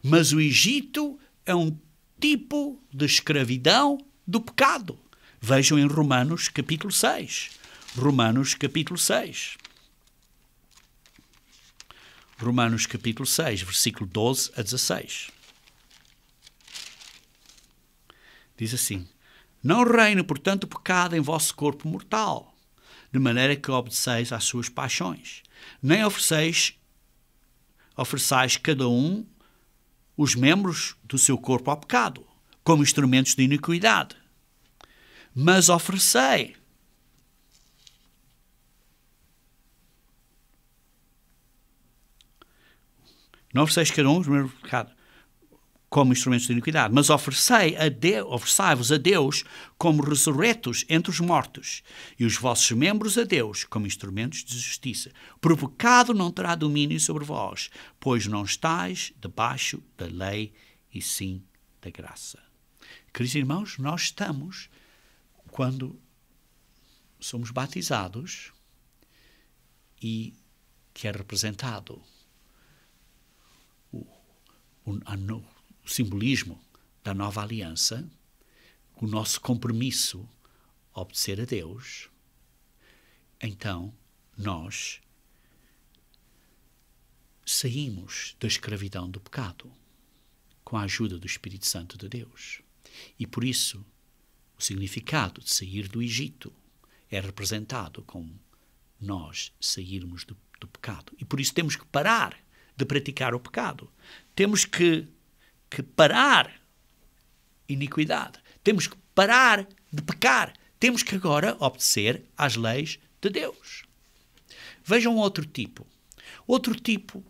Mas o Egito é um tipo de escravidão do pecado. Vejam em Romanos capítulo 6. Romanos capítulo 6. Romanos capítulo 6, versículo 12 a 16. Diz assim: Não reine, portanto, o pecado em vosso corpo mortal, de maneira que obedeceis às suas paixões. Nem ofereçais cada um os membros do seu corpo ao pecado, como instrumentos de iniquidade. Mas oferecei não ofereceis cada um os membros do pecado como instrumentos de iniquidade, mas oferecei-vos a Deus como ressurretos entre os mortos, e os vossos membros a Deus como instrumentos de justiça. Por o pecado não terá domínio sobre vós, pois não estáis debaixo da lei, e sim da graça. Queridos irmãos, nós estamos, quando somos batizados, e que é representado o simbolismo da nova aliança, o nosso compromisso a obedecer a Deus, então nós saímos da escravidão do pecado com a ajuda do Espírito Santo de Deus. E por isso o significado de sair do Egito é representado como nós sairmos do pecado. E por isso temos que parar de praticar o pecado. Temos que parar iniquidade. Temos que parar de pecar. Temos que agora obedecer às leis de Deus. Vejam outro tipo. Outro tipo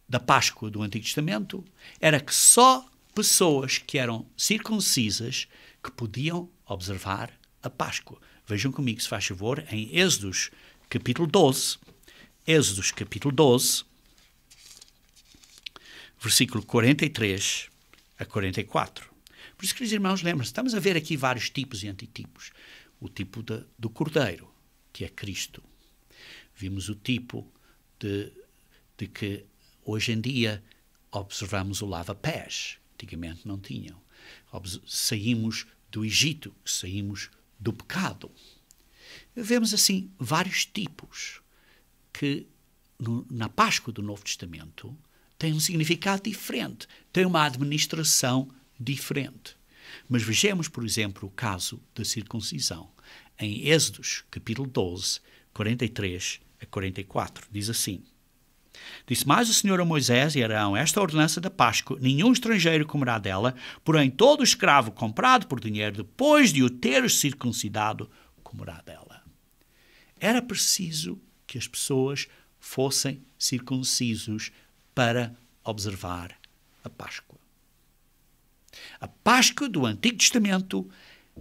da Páscoa do Antigo Testamento era que só pessoas que eram circuncisas que podiam observar a Páscoa. Vejam comigo, se faz favor, em Êxodos capítulo 12. Êxodos capítulo 12, versículo 43 a 44. Por isso, queridos irmãos, lembrem-se, estamos a ver aqui vários tipos e antitipos. O tipo do Cordeiro, que é Cristo. Vimos o tipo de que hoje em dia observamos o lava-pés. Antigamente não tinham. Saímos do Egito, saímos do pecado. Vemos assim vários tipos que na Páscoa do Novo Testamento têm um significado diferente, têm uma administração diferente. Mas vejamos, por exemplo, o caso da circuncisão. Em Êxodos, capítulo 12, 43 a 44, diz assim: Disse mais o Senhor a Moisés e a Arão: Esta ordenança da Páscoa, nenhum estrangeiro comerá dela, porém todo escravo comprado por dinheiro, depois de o ter circuncidado, comerá dela. Era preciso que as pessoas fossem circuncisos para observar a Páscoa. A Páscoa do Antigo Testamento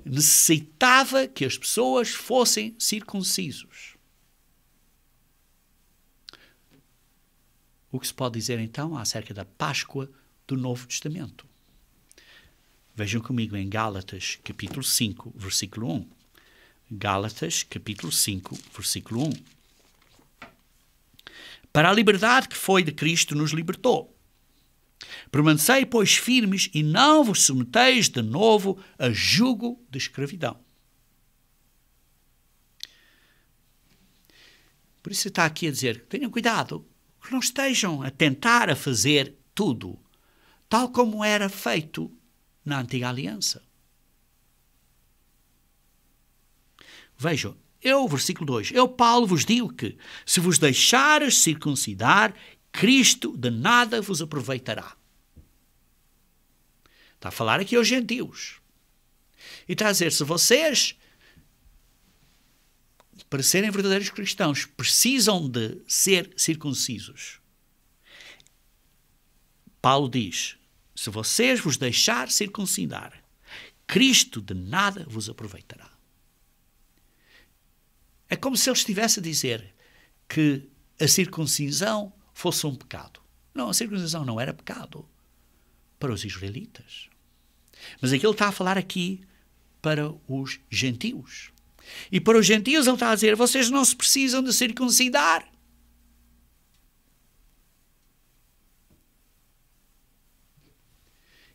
necessitava que as pessoas fossem circuncisos. O que se pode dizer então acerca da Páscoa do Novo Testamento? Vejam comigo em Gálatas capítulo 5, versículo 1. Gálatas capítulo 5, versículo 1. Para a liberdade que foi de Cristo nos libertou. Permanecei, pois, firmes e não vos submeteis de novo a jugo de escravidão. Por isso está aqui a dizer, tenham cuidado, que não estejam a tentar a fazer tudo tal como era feito na Antiga Aliança. Vejam, versículo 2, eu, Paulo, vos digo que, se vos deixares circuncidar, Cristo de nada vos aproveitará. Está a falar aqui aos gentios. E está a dizer, se vocês, para serem verdadeiros cristãos, precisam de ser circuncisos, Paulo diz, se vocês vos deixar circuncidar, Cristo de nada vos aproveitará. É como se ele estivesse a dizer que a circuncisão fosse um pecado. Não, a circuncisão não era pecado para os israelitas. Mas aqui ele está a falar aqui para os gentios. E para os gentios ele está a dizer, vocês não se precisam de circuncidar.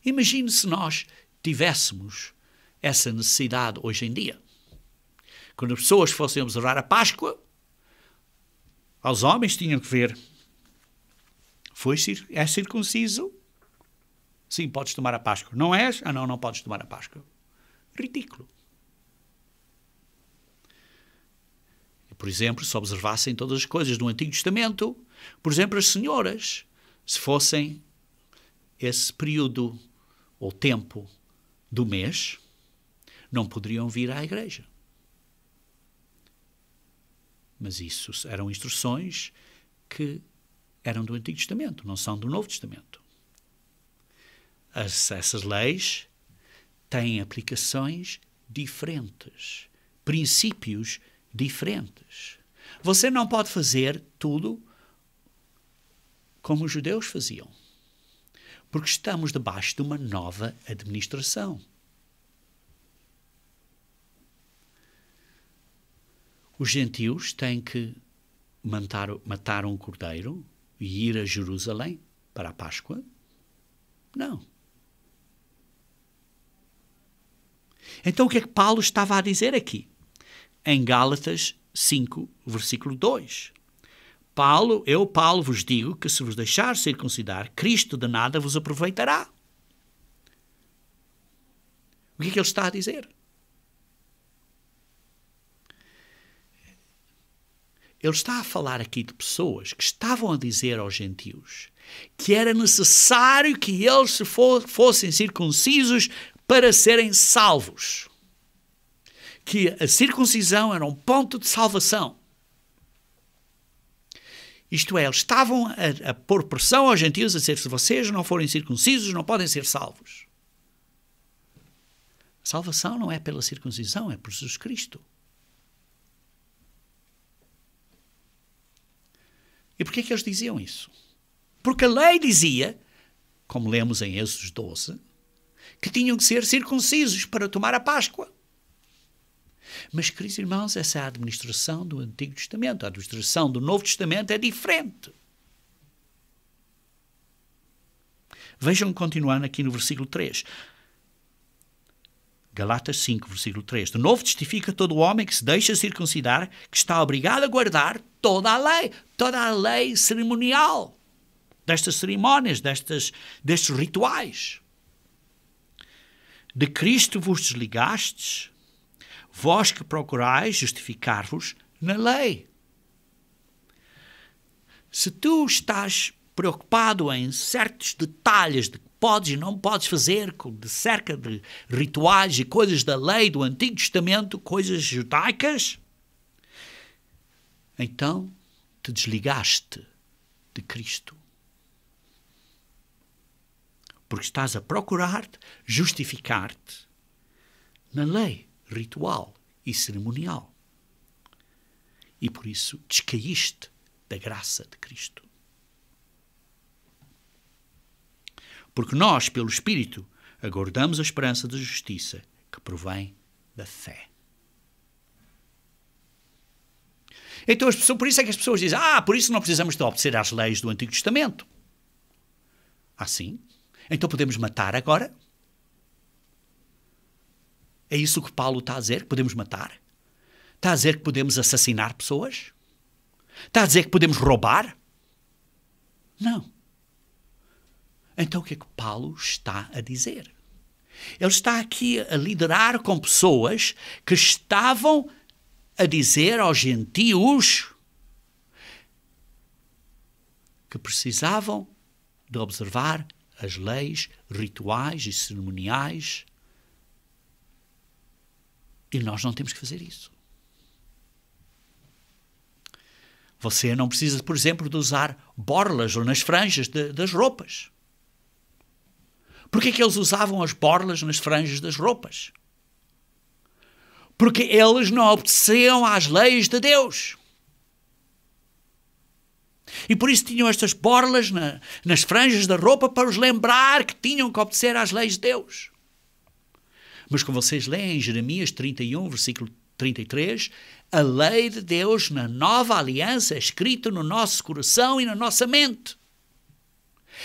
Imagine se nós tivéssemos essa necessidade hoje em dia. Quando as pessoas fossem observar a Páscoa, aos homens tinham que ver, é circunciso? Sim, podes tomar a Páscoa. Não és? Ah, não podes tomar a Páscoa. Ridículo. Por exemplo, se observassem todas as coisas do Antigo Testamento, por exemplo, as senhoras, se fossem esse período ou tempo do mês, não poderiam vir à igreja. Mas isso eram instruções que eram do Antigo Testamento, não são do Novo Testamento. Essas leis têm aplicações diferentes, princípios diferentes. Você não pode fazer tudo como os judeus faziam, porque estamos debaixo de uma nova administração. Os gentios têm que matar um cordeiro e ir a Jerusalém para a Páscoa. Não. Então o que é que Paulo estava a dizer aqui? Em Gálatas 5, versículo 2. Paulo vos digo que se vos deixar circuncidar, Cristo de nada vos aproveitará. O que é que ele está a dizer? Ele está a falar aqui de pessoas que estavam a dizer aos gentios que era necessário que eles fossem circuncisos para serem salvos. Que a circuncisão era um ponto de salvação. Isto é, eles estavam a pôr pressão aos gentios a dizer: se vocês não forem circuncisos, não podem ser salvos. A salvação não é pela circuncisão, é por Jesus Cristo. E porquê é que eles diziam isso? Porque a lei dizia, como lemos em Êxodo 12, que tinham que ser circuncisos para tomar a Páscoa. Mas, queridos irmãos, essa é a administração do Antigo Testamento. A administração do Novo Testamento é diferente. Vejam, continuando aqui no versículo 3. Galatas 5, versículo 3. De novo testifica todo o homem que se deixa circuncidar, que está obrigado a guardar toda a lei cerimonial, destas cerimónias, destes rituais. De Cristo vos desligastes, vós que procurais justificar-vos na lei. Se tu estás preocupado em certos detalhes de que podes e não podes fazer, de cerca de rituais e coisas da lei do Antigo Testamento, coisas judaicas, então te desligaste de Cristo. Porque estás a procurar-te, justificar-te na lei ritual e cerimonial. E por isso descaíste da graça de Cristo. Porque nós, pelo Espírito, aguardamos a esperança da justiça que provém da fé. Então, por isso é que as pessoas dizem: por isso não precisamos de obedecer às leis do Antigo Testamento. Assim? Então podemos matar agora? É isso que Paulo está a dizer, que podemos matar? Está a dizer que podemos assassinar pessoas? Está a dizer que podemos roubar? Não. Então o que é que Paulo está a dizer? Ele está aqui a liderar com pessoas que estavam a dizer aos gentios que precisavam de observar as leis rituais e cerimoniais, e nós não temos que fazer isso. Você não precisa, por exemplo, de usar borlas nas franjas das roupas. Por que eles usavam as borlas nas franjas das roupas? Porque eles não obedeciam às leis de Deus. E por isso tinham estas borlas nas franjas da roupa para os lembrar que tinham que obedecer às leis de Deus. Mas como vocês leem em Jeremias 31, versículo 33, a lei de Deus na nova aliança é escrita no nosso coração e na nossa mente.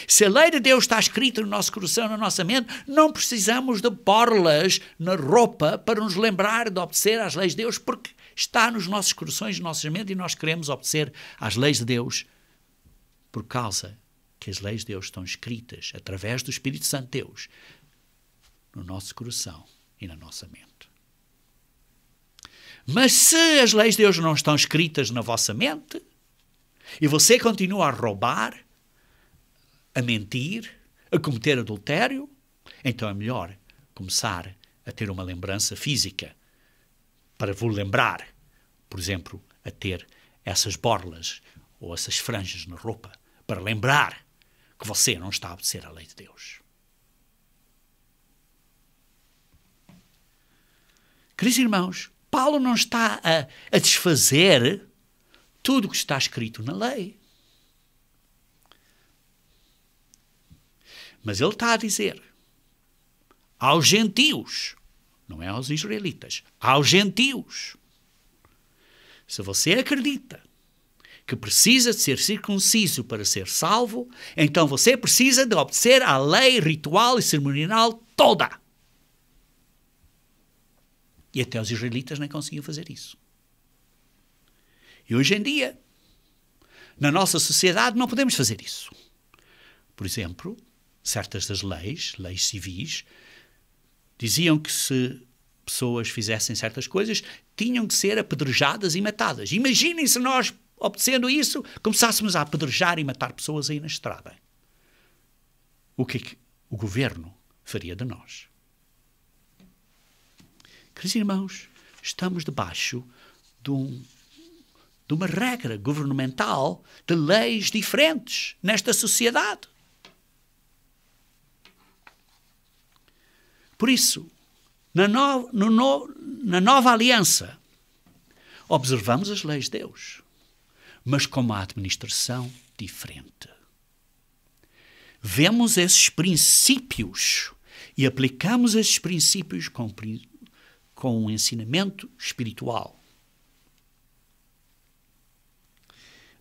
Se a lei de Deus está escrita no nosso coração e na nossa mente, não precisamos de borlas na roupa para nos lembrar de obedecer às leis de Deus, porque está nos nossos corações e na nossa mente, e nós queremos obedecer às leis de Deus por causa que as leis de Deus estão escritas através do Espírito Santo de Deus no nosso coração e na nossa mente. Mas se as leis de Deus não estão escritas na vossa mente e você continua a roubar, a mentir, a cometer adultério, então é melhor começar a ter uma lembrança física para vos lembrar, por exemplo, a ter essas borlas ou essas franjas na roupa, para lembrar que você não está a obedecer à lei de Deus. Queridos irmãos, Paulo não está a desfazer tudo o que está escrito na lei. Mas ele está a dizer aos gentios, não é aos israelitas, aos gentios: se você acredita que precisa de ser circunciso para ser salvo, então você precisa de obedecer à lei ritual e cerimonial toda. E até os israelitas nem conseguiam fazer isso. E hoje em dia, na nossa sociedade, não podemos fazer isso. Por exemplo, certas das leis civis, diziam que se pessoas fizessem certas coisas, tinham que ser apedrejadas e matadas. Imaginem se nós, obedecendo isso, começássemos a apedrejar e matar pessoas aí na estrada. O que é que o governo faria de nós? Queridos irmãos, estamos debaixo de uma regra governamental de leis diferentes nesta sociedade. Por isso, na nova aliança, observamos as leis de Deus, mas com uma administração diferente. Vemos esses princípios e aplicamos esses princípios com um ensinamento espiritual.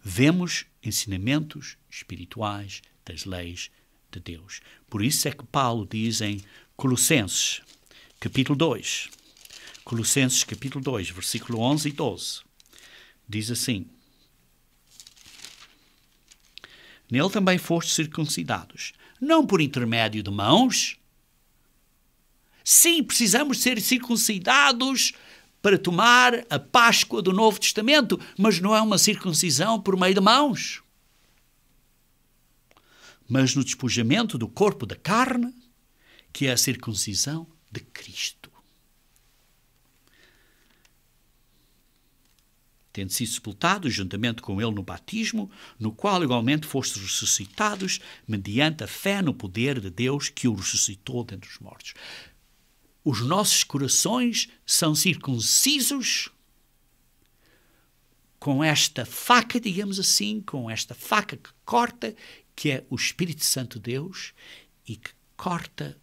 Vemos ensinamentos espirituais das leis de Deus. Por isso é que Paulo diz em Colossenses, capítulo 2, Colossenses, capítulo 2, versículo 11 e 12, diz assim: Nele também fostes circuncidados, não por intermédio de mãos. Sim, precisamos ser circuncidados para tomar a Páscoa do Novo Testamento, mas não é uma circuncisão por meio de mãos, mas no despojamento do corpo da carne, que é a circuncisão de Cristo. Tendo sido sepultados juntamente com ele no batismo, no qual igualmente fostes ressuscitados mediante a fé no poder de Deus que o ressuscitou dentre os mortos. Os nossos corações são circuncisos com esta faca, digamos assim, com esta faca que corta, que é o Espírito Santo de Deus, e que corta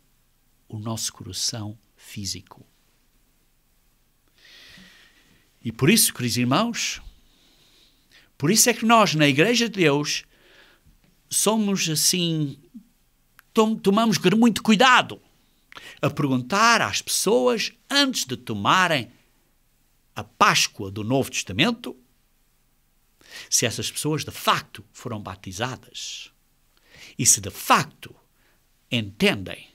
o nosso coração físico. E por isso, queridos irmãos, por isso é que nós, na Igreja de Deus, somos assim, tomamos muito cuidado a perguntar às pessoas, antes de tomarem a Páscoa do Novo Testamento, se essas pessoas de facto foram batizadas e se de facto entendem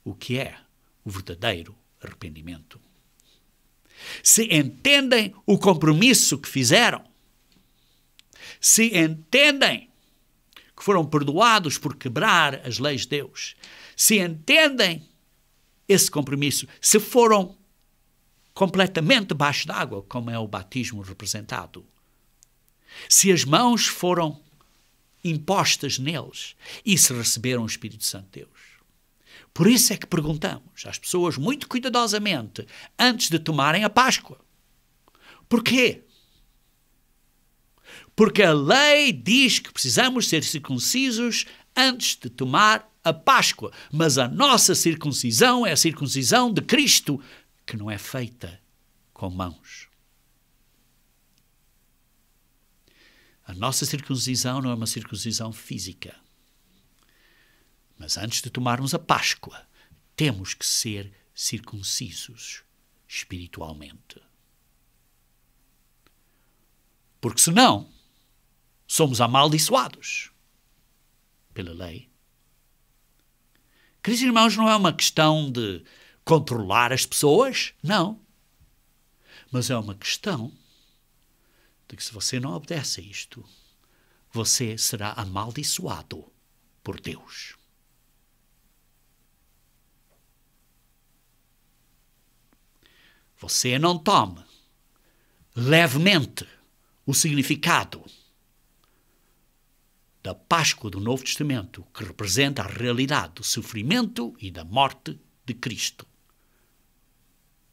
o que é o verdadeiro arrependimento. Se entendem o compromisso que fizeram, se entendem que foram perdoados por quebrar as leis de Deus, se entendem esse compromisso, se foram completamente debaixo d'água, como é o batismo representado, se as mãos foram impostas neles e se receberam o Espírito Santo de Deus. Por isso é que perguntamos às pessoas muito cuidadosamente antes de tomarem a Páscoa. Porquê? Porque a lei diz que precisamos ser circuncisos antes de tomar a Páscoa. Mas a nossa circuncisão é a circuncisão de Cristo, que não é feita com mãos. A nossa circuncisão não é uma circuncisão física. Mas antes de tomarmos a Páscoa, temos que ser circuncisos espiritualmente. Porque senão, somos amaldiçoados pela lei. Queridos irmãos, não é uma questão de controlar as pessoas, não. Mas é uma questão de que se você não obedece a isto, você será amaldiçoado por Deus. Você não tome levemente o significado da Páscoa do Novo Testamento, que representa a realidade do sofrimento e da morte de Cristo.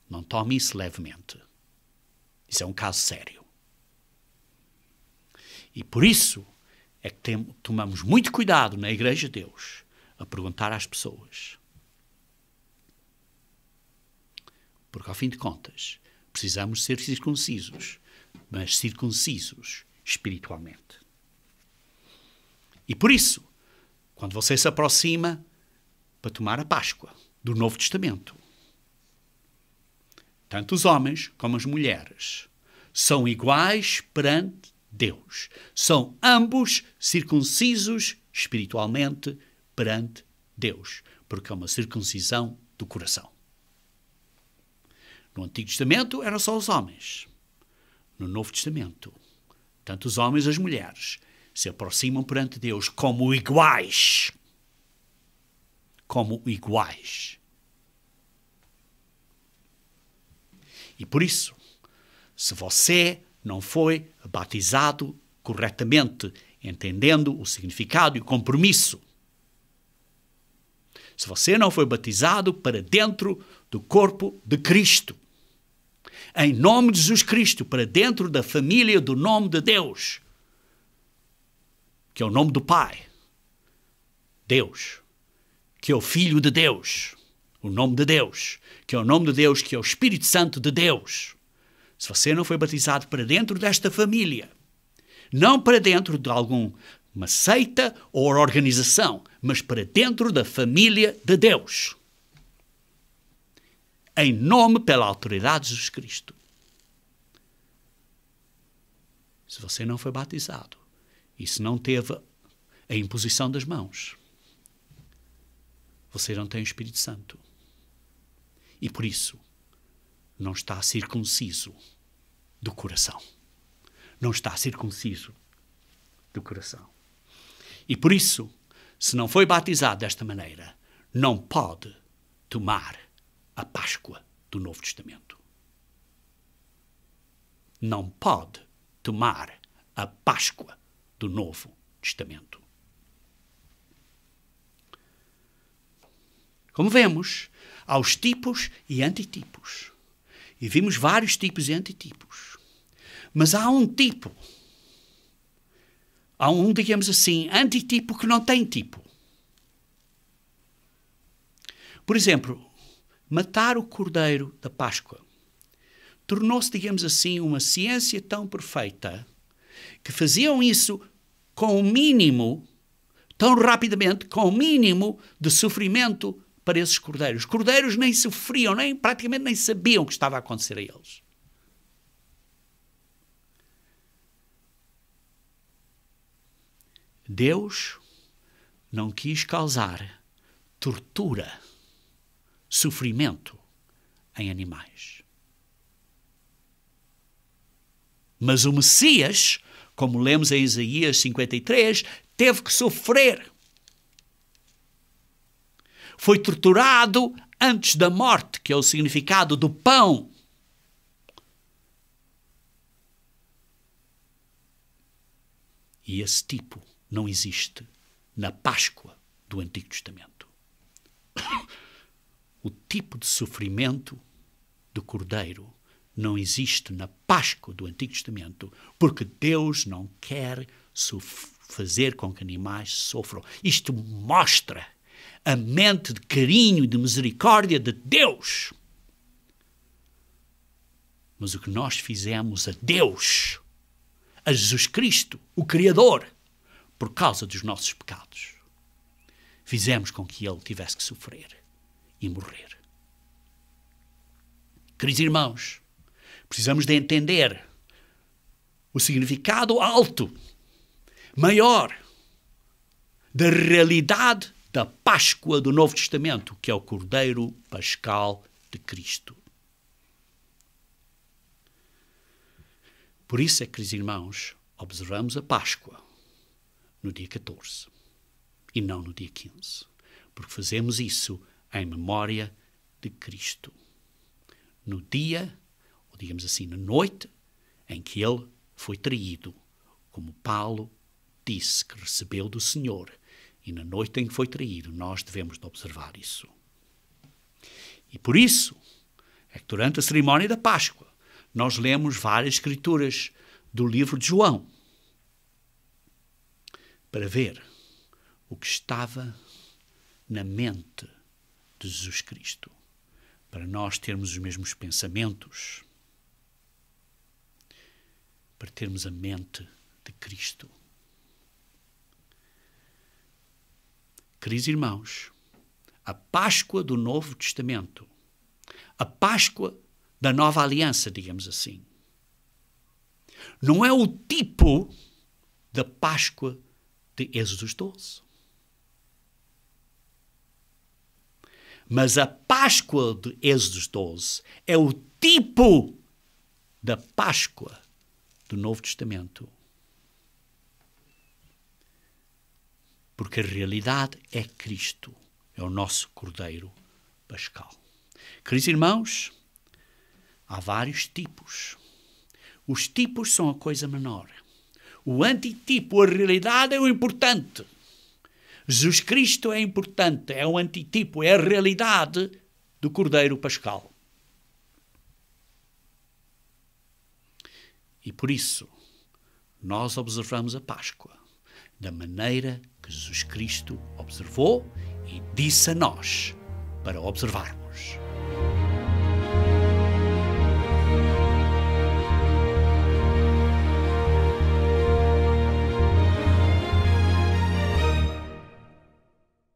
Não tome isso levemente. Isso é um caso sério. E por isso é que tomamos muito cuidado na Igreja de Deus a perguntar às pessoas. Porque, ao fim de contas, precisamos ser circuncisos, mas circuncisos espiritualmente. E por isso, quando você se aproxima para tomar a Páscoa do Novo Testamento, tanto os homens como as mulheres são iguais perante Deus. São ambos circuncisos espiritualmente perante Deus, porque é uma circuncisão do coração. No Antigo Testamento eram só os homens. No Novo Testamento, tanto os homens como as mulheres se aproximam perante Deus como iguais. Como iguais. E por isso, se você não foi batizado corretamente, entendendo o significado e o compromisso, se você não foi batizado para dentro do corpo de Cristo, em nome de Jesus Cristo, para dentro da família do nome de Deus, que é o nome do Pai, Deus, que é o Filho de Deus, o nome de Deus, que é o nome de Deus, que é o Espírito Santo de Deus. Se você não foi batizado para dentro desta família, não para dentro de alguma seita ou organização, mas para dentro da família de Deus, em nome pela autoridade de Jesus Cristo. Se você não foi batizado e se não teve a imposição das mãos, você não tem o Espírito Santo. E por isso não está circunciso do coração. Não está circunciso do coração. E por isso, se não foi batizado desta maneira, não pode tomar a Páscoa do Novo Testamento. Não pode tomar a Páscoa do Novo Testamento. Como vemos, há os tipos e antitipos. E vimos vários tipos e antitipos. Mas há um tipo, digamos assim, antitipo que não tem tipo. Por exemplo, matar o cordeiro da Páscoa tornou-se, digamos assim, uma ciência tão perfeita que faziam isso com o mínimo, tão rapidamente, com o mínimo de sofrimento para esses cordeiros. Os cordeiros nem sofriam, praticamente nem sabiam o que estava a acontecer a eles. Deus não quis causar tortura, sofrimento em animais. Mas o Messias, como lemos em Isaías 53, teve que sofrer. Foi torturado antes da morte, que é o significado do pão. E esse tipo não existe na Páscoa do Antigo Testamento. O tipo de sofrimento do cordeiro não existe na Páscoa do Antigo Testamento, porque Deus não quer fazer com que animais sofram. Isto mostra a mente de carinho e de misericórdia de Deus. Mas o que nós fizemos a Deus, a Jesus Cristo, o Criador, por causa dos nossos pecados, fizemos com que Ele tivesse que sofrer e morrer. Queridos irmãos, precisamos de entender o significado alto, maior, da realidade da Páscoa do Novo Testamento, que é o Cordeiro Pascal de Cristo. Por isso é que, queridos irmãos, observamos a Páscoa no dia 14 e não no dia 15, porque fazemos isso em memória de Cristo. No dia, ou digamos assim, na noite em que Ele foi traído, como Paulo disse que recebeu do Senhor, e na noite em que foi traído, nós devemos de observar isso. E por isso é que durante a cerimónia da Páscoa nós lemos várias escrituras do livro de João para ver o que estava na mente de Jesus Cristo, para nós termos os mesmos pensamentos, para termos a mente Cristo. Queridos irmãos, a Páscoa do Novo Testamento, a Páscoa da Nova Aliança, digamos assim, não é o tipo da Páscoa de Êxodo 12. Mas a Páscoa de Êxodo 12 é o tipo da Páscoa do Novo Testamento. Porque a realidade é Cristo, é o nosso Cordeiro Pascal. Queridos irmãos, há vários tipos. Os tipos são a coisa menor. O antitipo, a realidade, é o importante. Jesus Cristo é importante, é o antitipo, é a realidade do Cordeiro Pascal. E por isso, nós observamos a Páscoa da maneira que Jesus Cristo observou e disse a nós para observarmos.